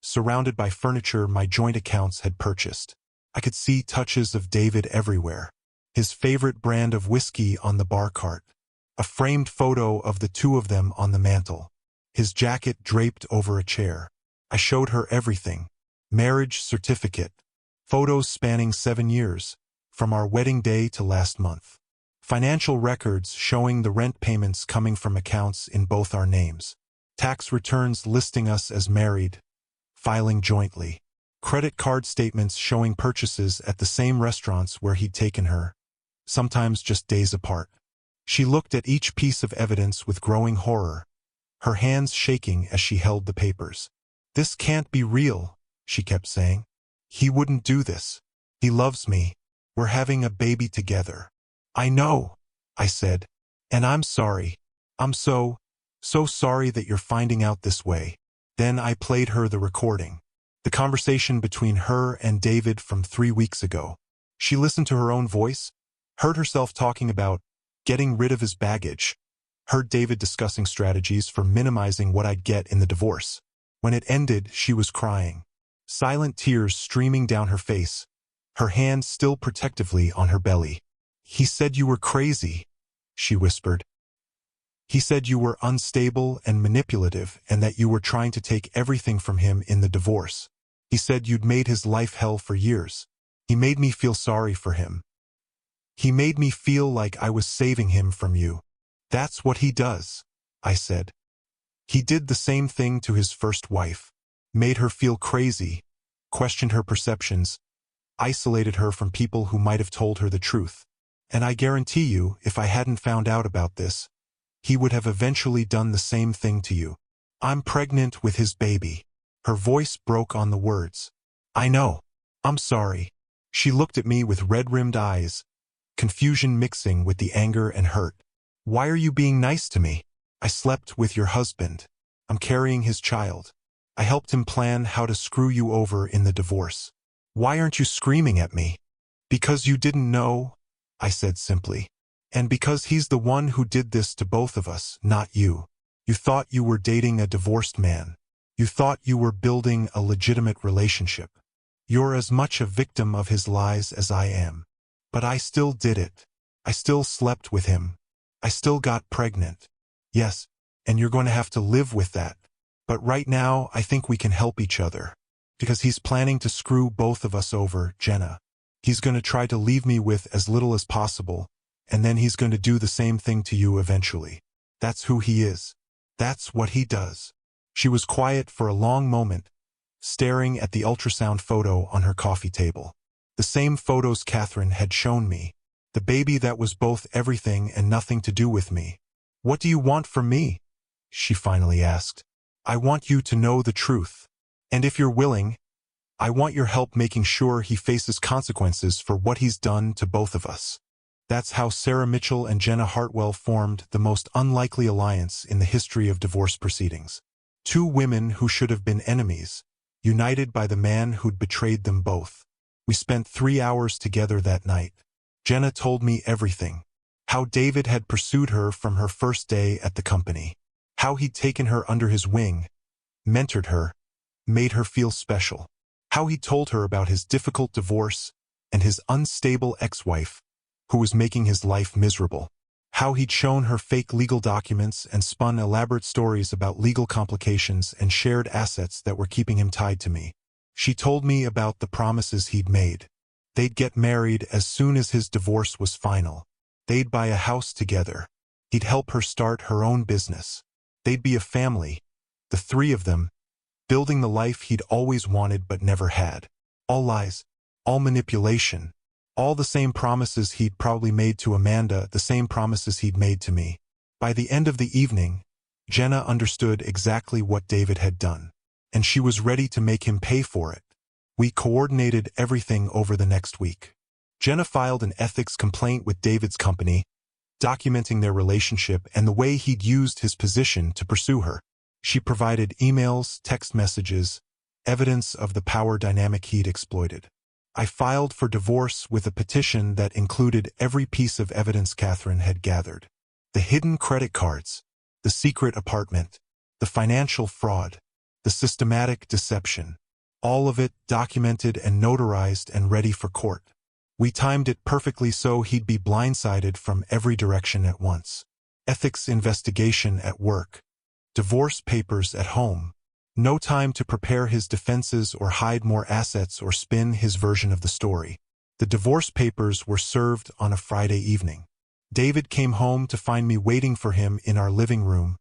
surrounded by furniture my joint accounts had purchased. I could see touches of David everywhere. His favorite brand of whiskey on the bar cart. A framed photo of the two of them on the mantel. His jacket draped over a chair. I showed her everything. Marriage certificate. Photos spanning 7 years, from our wedding day to last month. Financial records showing the rent payments coming from accounts in both our names. Tax returns listing us as married, filing jointly. Credit card statements showing purchases at the same restaurants where he'd taken her, sometimes just days apart. She looked at each piece of evidence with growing horror, her hands shaking as she held the papers. "This can't be real," she kept saying. "He wouldn't do this. He loves me. We're having a baby together." "I know," I said, "and I'm sorry. I'm so sorry that you're finding out this way." Then I played her the recording. The conversation between her and David from 3 weeks ago. She listened to her own voice, heard herself talking about getting rid of his baggage, heard David discussing strategies for minimizing what I'd get in the divorce. When it ended, she was crying, silent tears streaming down her face, her hand still protectively on her belly. "He said you were crazy," she whispered. "He said you were unstable and manipulative and that you were trying to take everything from him in the divorce. He said you'd made his life hell for years. He made me feel sorry for him. He made me feel like I was saving him from you. That's what he does," I said. "He did the same thing to his first wife. Made her feel crazy, questioned her perceptions, isolated her from people who might have told her the truth. And I guarantee you, if I hadn't found out about this, he would have eventually done the same thing to you. I'm pregnant with his baby." Her voice broke on the words. "I know. I'm sorry." She looked at me with red-rimmed eyes, confusion mixing with the anger and hurt. "Why are you being nice to me? I slept with your husband. I'm carrying his child. I helped him plan how to screw you over in the divorce. Why aren't you screaming at me?" Because you didn't know, I said simply. And because he's the one who did this to both of us, not you. You thought you were dating a divorced man. You thought you were building a legitimate relationship. You're as much a victim of his lies as I am. But I still did it. I still slept with him. I still got pregnant. Yes, and you're going to have to live with that. But right now, I think we can help each other. Because he's planning to screw both of us over, Jenna. He's going to try to leave me with as little as possible, and then he's going to do the same thing to you eventually. That's who he is. That's what he does. She was quiet for a long moment, staring at the ultrasound photo on her coffee table. The same photos Catherine had shown me. The baby that was both everything and nothing to do with me. What do you want from me? She finally asked. I want you to know the truth. And if you're willing, I want your help making sure he faces consequences for what he's done to both of us. That's how Sarah Mitchell and Jenna Hartwell formed the most unlikely alliance in the history of divorce proceedings. Two women who should have been enemies, united by the man who'd betrayed them both. We spent 3 hours together that night. Jenna told me everything. How David had pursued her from her first day at the company. How he'd taken her under his wing, mentored her, made her feel special. How he told her about his difficult divorce and his unstable ex-wife, who was making his life miserable. How he'd shown her fake legal documents and spun elaborate stories about legal complications and shared assets that were keeping him tied to me. She told me about the promises he'd made. They'd get married as soon as his divorce was final. They'd buy a house together. He'd help her start her own business. They'd be a family, the three of them, building the life he'd always wanted but never had. All lies, all manipulation, all the same promises he'd probably made to Amanda, the same promises he'd made to me. By the end of the evening, Jenna understood exactly what David had done, and she was ready to make him pay for it. We coordinated everything over the next week. Jenna filed an ethics complaint with David's company, documenting their relationship and the way he'd used his position to pursue her. She provided emails, text messages, evidence of the power dynamic he'd exploited. I filed for divorce with a petition that included every piece of evidence Catherine had gathered. The hidden credit cards, the secret apartment, the financial fraud, the systematic deception. All of it documented and notarized and ready for court. We timed it perfectly so he'd be blindsided from every direction at once. Ethics investigation at work. Divorce papers at home. No time to prepare his defenses or hide more assets or spin his version of the story. The divorce papers were served on a Friday evening. David came home to find me waiting for him in our living room,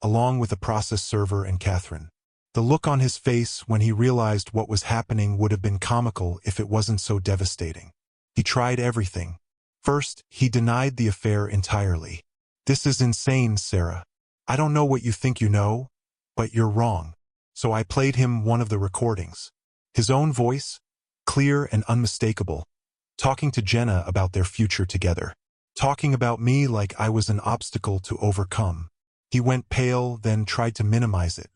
along with a process server and Catherine. The look on his face when he realized what was happening would have been comical if it wasn't so devastating. He tried everything. First, he denied the affair entirely. This is insane, Sarah. I don't know what you think you know, but you're wrong. So I played him one of the recordings. His own voice, clear and unmistakable, talking to Jenna about their future together. Talking about me like I was an obstacle to overcome. He went pale, then tried to minimize it.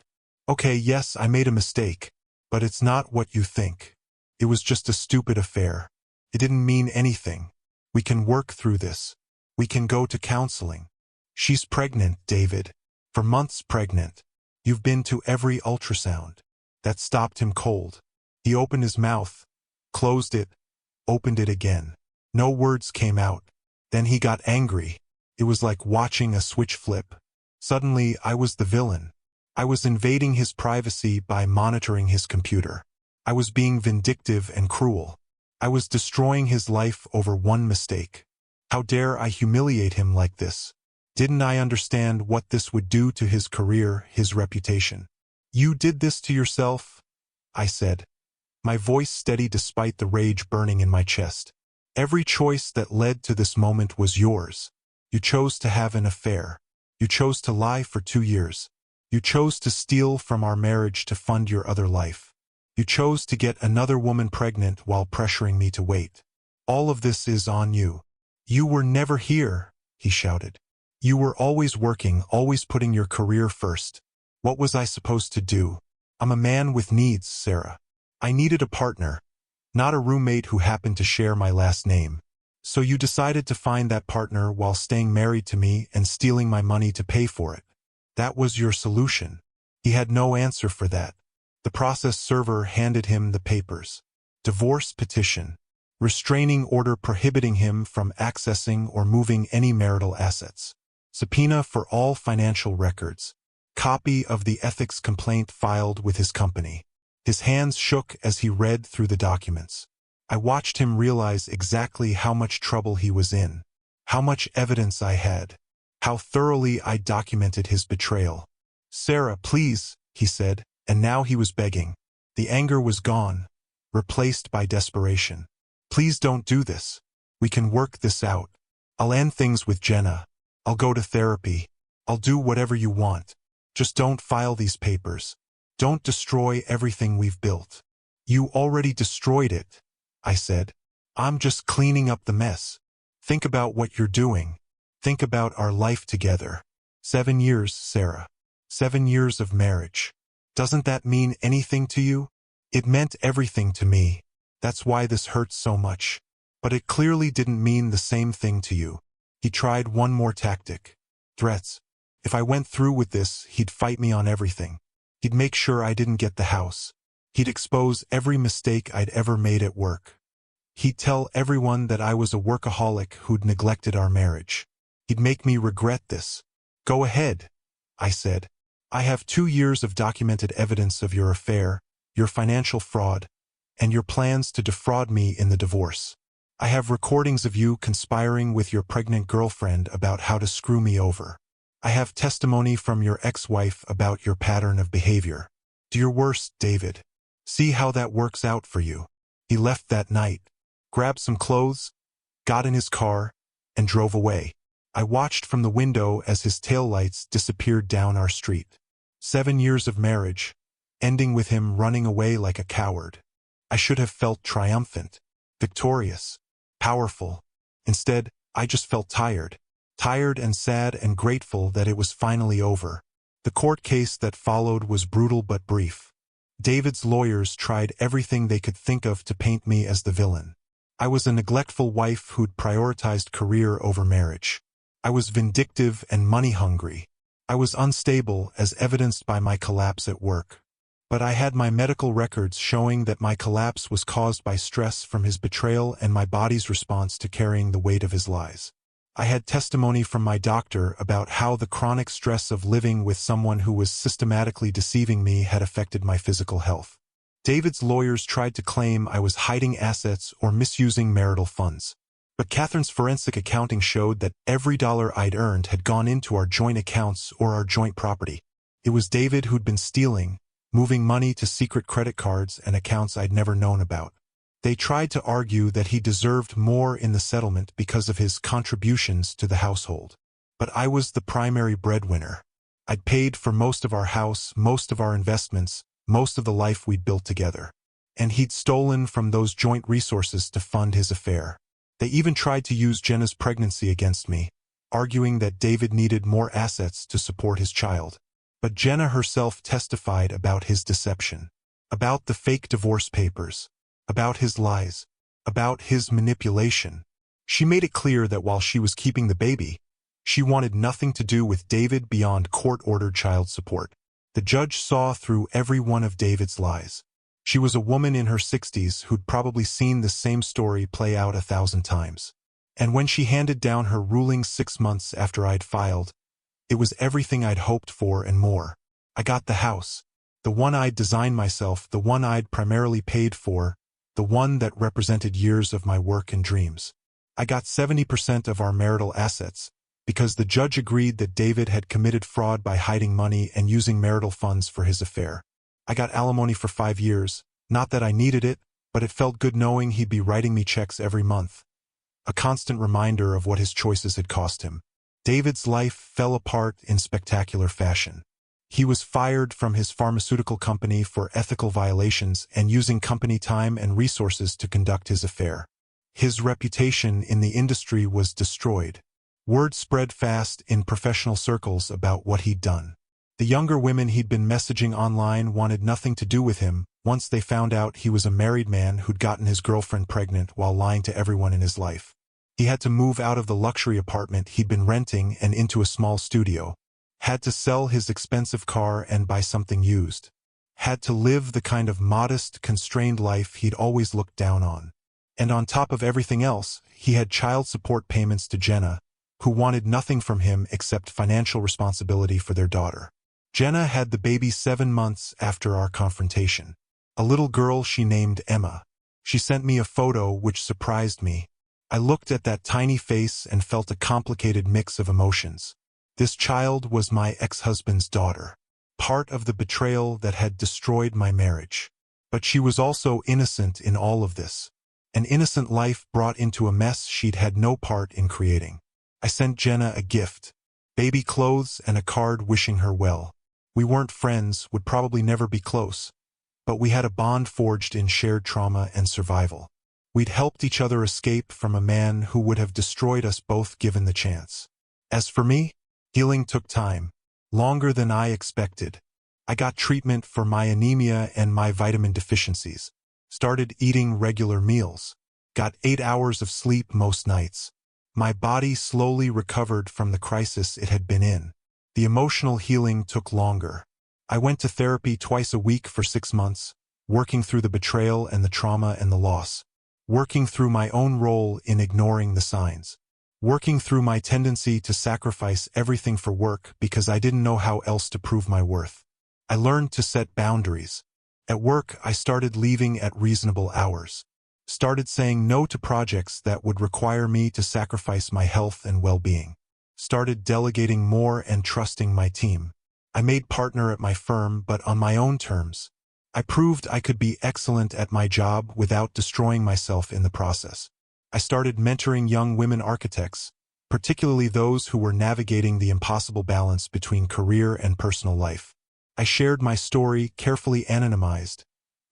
Okay, yes, I made a mistake, but it's not what you think. It was just a stupid affair. It didn't mean anything. We can work through this. We can go to counseling. She's pregnant, David. For months pregnant. You've been to every ultrasound. That stopped him cold. He opened his mouth, closed it, opened it again. No words came out. Then he got angry. It was like watching a switch flip. Suddenly, I was the villain. I was invading his privacy by monitoring his computer. I was being vindictive and cruel. I was destroying his life over one mistake. How dare I humiliate him like this? Didn't I understand what this would do to his career, his reputation? You did this to yourself, I said, my voice steady despite the rage burning in my chest. Every choice that led to this moment was yours. You chose to have an affair. You chose to lie for 2 years. You chose to steal from our marriage to fund your other life. You chose to get another woman pregnant while pressuring me to wait. All of this is on you. You were never here, he shouted. You were always working, always putting your career first. What was I supposed to do? I'm a man with needs, Sarah. I needed a partner, not a roommate who happened to share my last name. So you decided to find that partner while staying married to me and stealing my money to pay for it. That was your solution. He had no answer for that. The process server handed him the papers. Divorce petition. Restraining order prohibiting him from accessing or moving any marital assets. Subpoena for all financial records. Copy of the ethics complaint filed with his company. His hands shook as he read through the documents. I watched him realize exactly how much trouble he was in, how much evidence I had, how thoroughly I documented his betrayal. "Sarah, please," he said, and now he was begging. The anger was gone, replaced by desperation. "Please don't do this. We can work this out. I'll end things with Jenna. I'll go to therapy. I'll do whatever you want. Just don't file these papers. Don't destroy everything we've built." "You already destroyed it," I said. "I'm just cleaning up the mess. Think about what you're doing. Think about our life together. 7 years, Sarah. 7 years of marriage. Doesn't that mean anything to you?" It meant everything to me. That's why this hurts so much. But it clearly didn't mean the same thing to you. He tried one more tactic. Threats. If I went through with this, he'd fight me on everything. He'd make sure I didn't get the house. He'd expose every mistake I'd ever made at work. He'd tell everyone that I was a workaholic who'd neglected our marriage. He'd make me regret this. "Go ahead," I said. "I have 2 years of documented evidence of your affair, your financial fraud, and your plans to defraud me in the divorce. I have recordings of you conspiring with your pregnant girlfriend about how to screw me over. I have testimony from your ex-wife about your pattern of behavior. Do your worst, David. See how that works out for you." He left that night, grabbed some clothes, got in his car, and drove away. I watched from the window as his taillights disappeared down our street. 7 years of marriage, ending with him running away like a coward. I should have felt triumphant, victorious, powerful. Instead, I just felt tired and sad and grateful that it was finally over. The court case that followed was brutal but brief. David's lawyers tried everything they could think of to paint me as the villain. I was a neglectful wife who'd prioritized career over marriage. I was vindictive and money-hungry. I was unstable, as evidenced by my collapse at work. But I had my medical records showing that my collapse was caused by stress from his betrayal and my body's response to carrying the weight of his lies. I had testimony from my doctor about how the chronic stress of living with someone who was systematically deceiving me had affected my physical health. David's lawyers tried to claim I was hiding assets or misusing marital funds. But Catherine's forensic accounting showed that every dollar I'd earned had gone into our joint accounts or our joint property. It was David who'd been stealing, moving money to secret credit cards and accounts I'd never known about. They tried to argue that he deserved more in the settlement because of his contributions to the household. But I was the primary breadwinner. I'd paid for most of our house, most of our investments, most of the life we'd built together. And he'd stolen from those joint resources to fund his affair. They even tried to use Jenna's pregnancy against me, arguing that David needed more assets to support his child. But Jenna herself testified about his deception, about the fake divorce papers, about his lies, about his manipulation. She made it clear that while she was keeping the baby, she wanted nothing to do with David beyond court-ordered child support. The judge saw through every one of David's lies. She was a woman in her 60s who'd probably seen the same story play out 1,000 times. And when she handed down her ruling 6 months after I'd filed, it was everything I'd hoped for and more. I got the house, the one I'd designed myself, the one I'd primarily paid for, the one that represented years of my work and dreams. I got 70% of our marital assets, because the judge agreed that David had committed fraud by hiding money and using marital funds for his affair. I got alimony for 5 years, not that I needed it, but it felt good knowing he'd be writing me checks every month. A constant reminder of what his choices had cost him. David's life fell apart in spectacular fashion. He was fired from his pharmaceutical company for ethical violations and using company time and resources to conduct his affair. His reputation in the industry was destroyed. Word spread fast in professional circles about what he'd done. The younger women he'd been messaging online wanted nothing to do with him once they found out he was a married man who'd gotten his girlfriend pregnant while lying to everyone in his life. He had to move out of the luxury apartment he'd been renting and into a small studio. Had to sell his expensive car and buy something used. Had to live the kind of modest, constrained life he'd always looked down on. And on top of everything else, he had child support payments to Jenna, who wanted nothing from him except financial responsibility for their daughter. Jenna had the baby 7 months after our confrontation. A little girl she named Emma. She sent me a photo which surprised me. I looked at that tiny face and felt a complicated mix of emotions. This child was my ex-husband's daughter. Part of the betrayal that had destroyed my marriage. But she was also innocent in all of this. An innocent life brought into a mess she'd had no part in creating. I sent Jenna a gift. Baby clothes and a card wishing her well. We weren't friends, would probably never be close. But we had a bond forged in shared trauma and survival. We'd helped each other escape from a man who would have destroyed us both given the chance. As for me, healing took time. Longer than I expected. I got treatment for my anemia and my vitamin deficiencies. Started eating regular meals. Got 8 hours of sleep most nights. My body slowly recovered from the crisis it had been in. The emotional healing took longer. I went to therapy twice a week for 6 months, working through the betrayal and the trauma and the loss. Working through my own role in ignoring the signs. Working through my tendency to sacrifice everything for work because I didn't know how else to prove my worth. I learned to set boundaries. At work, I started leaving at reasonable hours. Started saying no to projects that would require me to sacrifice my health and well-being. Started delegating more and trusting my team. I made partner at my firm, but on my own terms. I proved I could be excellent at my job without destroying myself in the process. I started mentoring young women architects, particularly those who were navigating the impossible balance between career and personal life. I shared my story, carefully anonymized,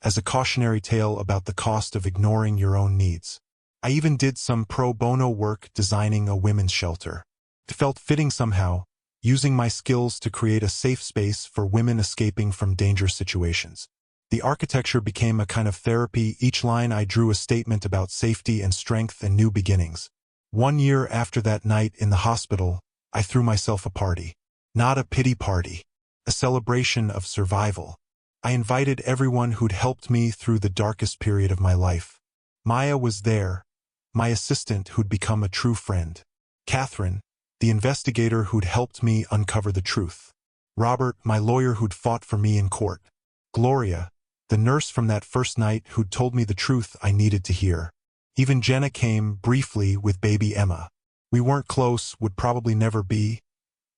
as a cautionary tale about the cost of ignoring your own needs. I even did some pro bono work designing a women's shelter. It felt fitting somehow, using my skills to create a safe space for women escaping from dangerous situations. The architecture became a kind of therapy. Each line I drew a statement about safety and strength and new beginnings. 1 year after that night in the hospital, I threw myself a party. Not a pity party. A celebration of survival. I invited everyone who'd helped me through the darkest period of my life. Maya was there, my assistant who'd become a true friend. Catherine, the investigator who'd helped me uncover the truth. Robert, my lawyer who'd fought for me in court. Gloria, the nurse from that first night who'd told me the truth I needed to hear. Even Jenna came, briefly, with baby Emma. We weren't close, would probably never be,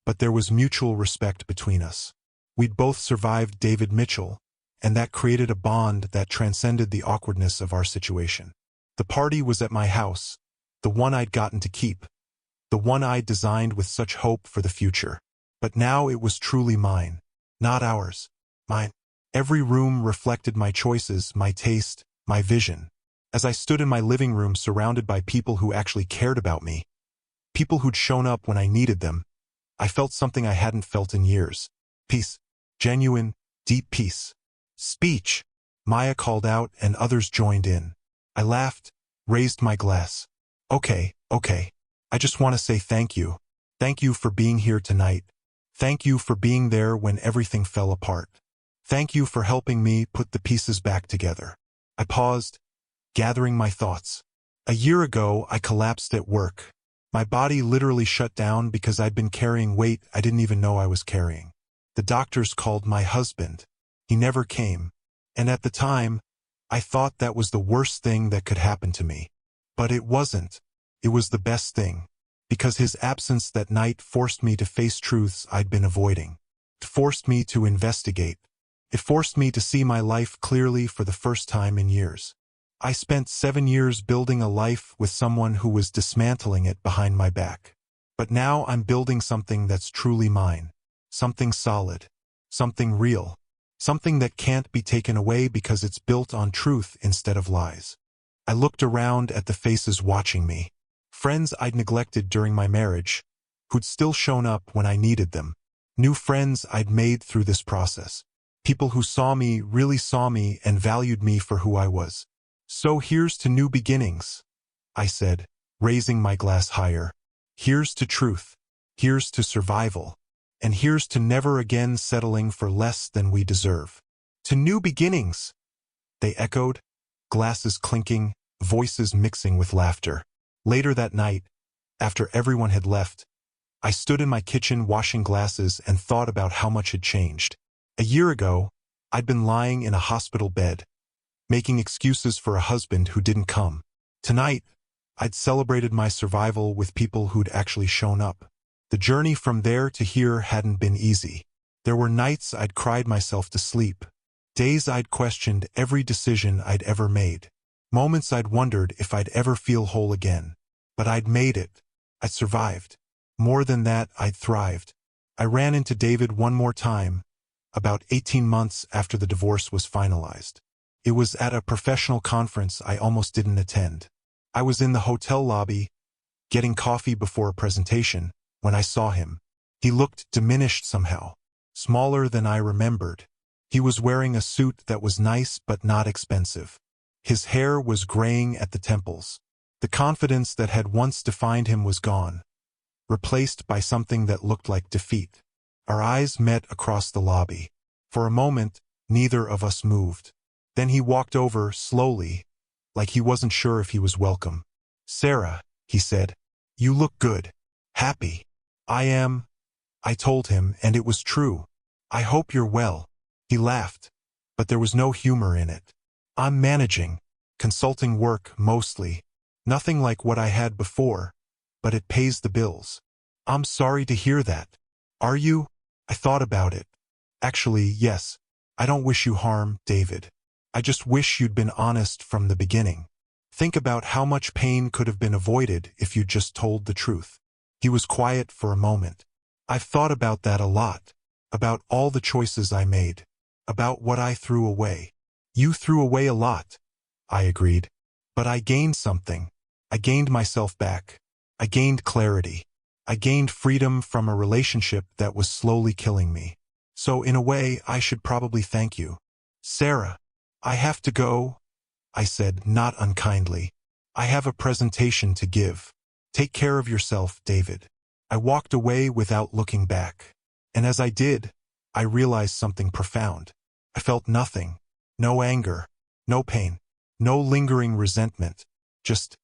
but there was mutual respect between us. We'd both survived David Mitchell, and that created a bond that transcended the awkwardness of our situation. The party was at my house, the one I'd gotten to keep, the one I'd designed with such hope for the future. But now it was truly mine, not ours, mine. Every room reflected my choices, my taste, my vision. As I stood in my living room surrounded by people who actually cared about me, people who'd shown up when I needed them, I felt something I hadn't felt in years. Peace. Genuine, deep peace. Speech. Maya called out and others joined in. I laughed, raised my glass. Okay. I just want to say thank you. Thank you for being here tonight. Thank you for being there when everything fell apart. Thank you for helping me put the pieces back together. I paused, gathering my thoughts. A year ago, I collapsed at work. My body literally shut down because I'd been carrying weight I didn't even know I was carrying. The doctors called my husband. He never came. And at the time, I thought that was the worst thing that could happen to me. But it wasn't. It was the best thing. Because his absence that night forced me to face truths I'd been avoiding. It forced me to investigate. It forced me to see my life clearly for the first time in years. I spent 7 years building a life with someone who was dismantling it behind my back. But now I'm building something that's truly mine. Something solid. Something real. Something that can't be taken away because it's built on truth instead of lies. I looked around at the faces watching me. Friends I'd neglected during my marriage, who'd still shown up when I needed them. New friends I'd made through this process. People who saw me, really saw me, and valued me for who I was. So here's to new beginnings, I said, raising my glass higher. Here's to truth. Here's to survival. And here's to never again settling for less than we deserve. To new beginnings, they echoed, glasses clinking, voices mixing with laughter. Later that night, after everyone had left, I stood in my kitchen washing glasses and thought about how much had changed. A year ago, I'd been lying in a hospital bed, making excuses for a husband who didn't come. Tonight, I'd celebrated my survival with people who'd actually shown up. The journey from there to here hadn't been easy. There were nights I'd cried myself to sleep, days I'd questioned every decision I'd ever made, moments I'd wondered if I'd ever feel whole again. But I'd made it. I'd survived. More than that, I'd thrived. I ran into David one more time, about 18 months after the divorce was finalized. It was at a professional conference I almost didn't attend. I was in the hotel lobby, getting coffee before a presentation, when I saw him. He looked diminished somehow, smaller than I remembered. He was wearing a suit that was nice but not expensive. His hair was graying at the temples. The confidence that had once defined him was gone, replaced by something that looked like defeat. Our eyes met across the lobby. For a moment, neither of us moved. Then he walked over slowly, like he wasn't sure if he was welcome. "Sarah," he said, "you look good. Happy." "I am," I told him, and it was true. "I hope you're well." He laughed, but there was no humor in it. "I'm managing. Consulting work, mostly. Nothing like what I had before, but it pays the bills." "I'm sorry to hear that." "Are you?" I thought about it. "Actually, yes. I don't wish you harm, David. I just wish you'd been honest from the beginning. Think about how much pain could have been avoided if you'd just told the truth." He was quiet for a moment. "I've thought about that a lot. About all the choices I made. About what I threw away." "You threw away a lot," I agreed. "But I gained something. I gained myself back. I gained clarity. I gained freedom from a relationship that was slowly killing me. So in a way, I should probably thank you." "Sarah, I have to go," I said, not unkindly. "I have a presentation to give. Take care of yourself, David." I walked away without looking back. And as I did, I realized something profound. I felt nothing. No anger. No pain. No lingering resentment. Just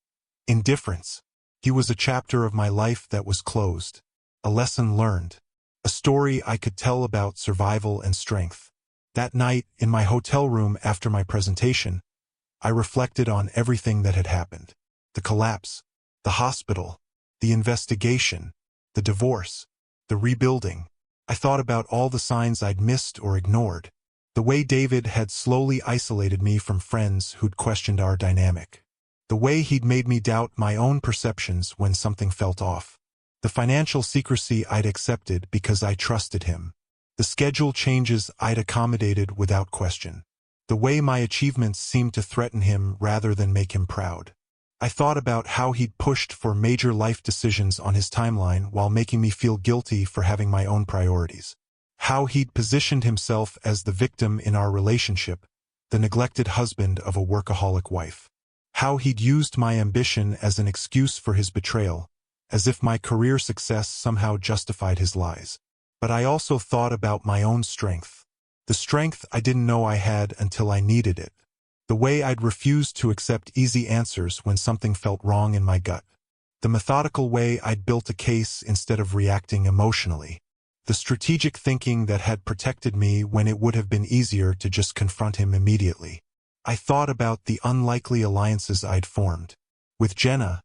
indifference. He was a chapter of my life that was closed. A lesson learned. A story I could tell about survival and strength. That night, in my hotel room after my presentation, I reflected on everything that had happened. The collapse. The hospital. The investigation. The divorce. The rebuilding. I thought about all the signs I'd missed or ignored. The way David had slowly isolated me from friends who'd questioned our dynamic. The way he'd made me doubt my own perceptions when something felt off. The financial secrecy I'd accepted because I trusted him. The schedule changes I'd accommodated without question. The way my achievements seemed to threaten him rather than make him proud. I thought about how he'd pushed for major life decisions on his timeline while making me feel guilty for having my own priorities. How he'd positioned himself as the victim in our relationship, the neglected husband of a workaholic wife. How he'd used my ambition as an excuse for his betrayal, as if my career success somehow justified his lies. But I also thought about my own strength. The strength I didn't know I had until I needed it. The way I'd refused to accept easy answers when something felt wrong in my gut. The methodical way I'd built a case instead of reacting emotionally. The strategic thinking that had protected me when it would have been easier to just confront him immediately. I thought about the unlikely alliances I'd formed. With Jenna,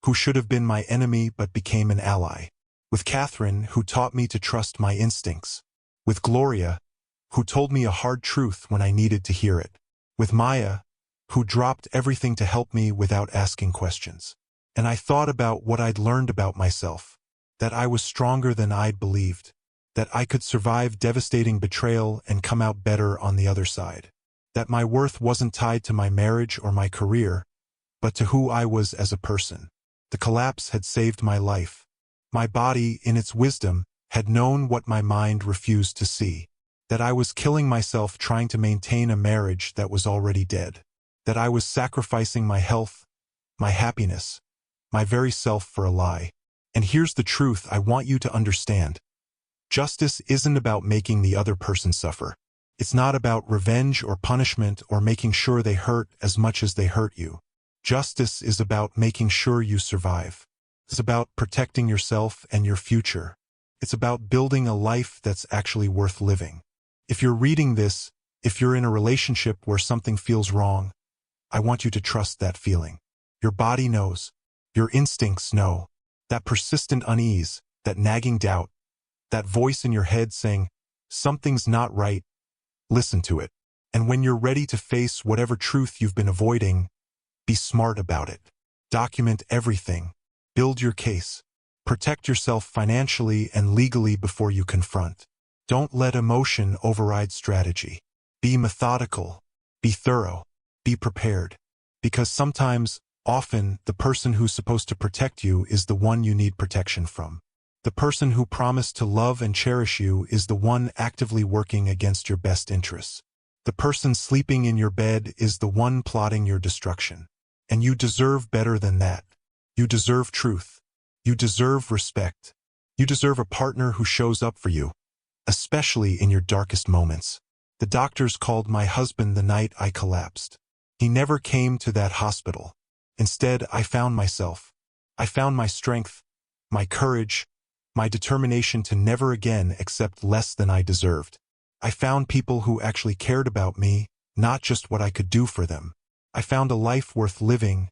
who should have been my enemy but became an ally. With Catherine, who taught me to trust my instincts. With Gloria, who told me a hard truth when I needed to hear it. With Maya, who dropped everything to help me without asking questions. And I thought about what I'd learned about myself. That I was stronger than I'd believed. That I could survive devastating betrayal and come out better on the other side. That my worth wasn't tied to my marriage or my career, but to who I was as a person. The collapse had saved my life. My body, in its wisdom, had known what my mind refused to see. That I was killing myself trying to maintain a marriage that was already dead. That I was sacrificing my health, my happiness, my very self for a lie. And here's the truth I want you to understand. Justice isn't about making the other person suffer. It's not about revenge or punishment or making sure they hurt as much as they hurt you. Justice is about making sure you survive. It's about protecting yourself and your future. It's about building a life that's actually worth living. If you're reading this, if you're in a relationship where something feels wrong, I want you to trust that feeling. Your body knows. Your instincts know. That persistent unease, that nagging doubt, that voice in your head saying, something's not right, listen to it. And when you're ready to face whatever truth you've been avoiding, be smart about it. Document everything. Build your case. Protect yourself financially and legally before you confront. Don't let emotion override strategy. Be methodical. Be thorough. Be prepared. Because sometimes, often, the person who's supposed to protect you is the one you need protection from. The person who promised to love and cherish you is the one actively working against your best interests. The person sleeping in your bed is the one plotting your destruction. And you deserve better than that. You deserve truth. You deserve respect. You deserve a partner who shows up for you, especially in your darkest moments. The doctors called my husband the night I collapsed. He never came to that hospital. Instead, I found myself. I found my strength, my courage, my determination to never again accept less than I deserved. I found people who actually cared about me, not just what I could do for them. I found a life worth living,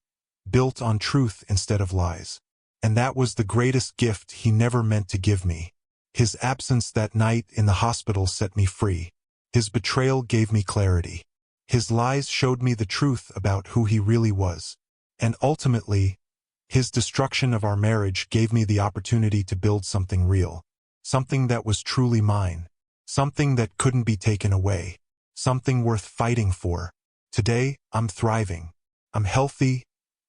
built on truth instead of lies. And that was the greatest gift he never meant to give me. His absence that night in the hospital set me free. His betrayal gave me clarity. His lies showed me the truth about who he really was. And ultimately, his destruction of our marriage gave me the opportunity to build something real. Something that was truly mine. Something that couldn't be taken away. Something worth fighting for. Today, I'm thriving. I'm healthy,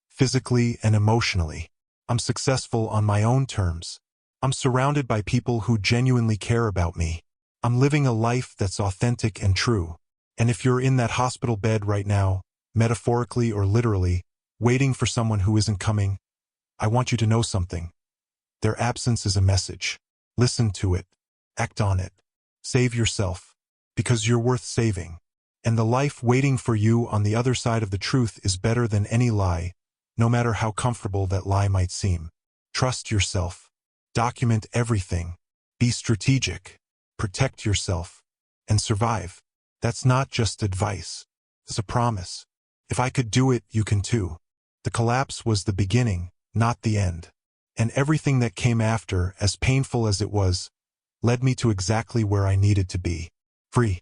physically and emotionally. I'm successful on my own terms. I'm surrounded by people who genuinely care about me. I'm living a life that's authentic and true. And if you're in that hospital bed right now, metaphorically or literally, waiting for someone who isn't coming, I want you to know something. Their absence is a message. Listen to it. Act on it. Save yourself. Because you're worth saving. And the life waiting for you on the other side of the truth is better than any lie, no matter how comfortable that lie might seem. Trust yourself. Document everything. Be strategic. Protect yourself. And survive. That's not just advice. It's a promise. If I could do it, you can too. The collapse was the beginning, not the end. And everything that came after, as painful as it was, led me to exactly where I needed to be. Free.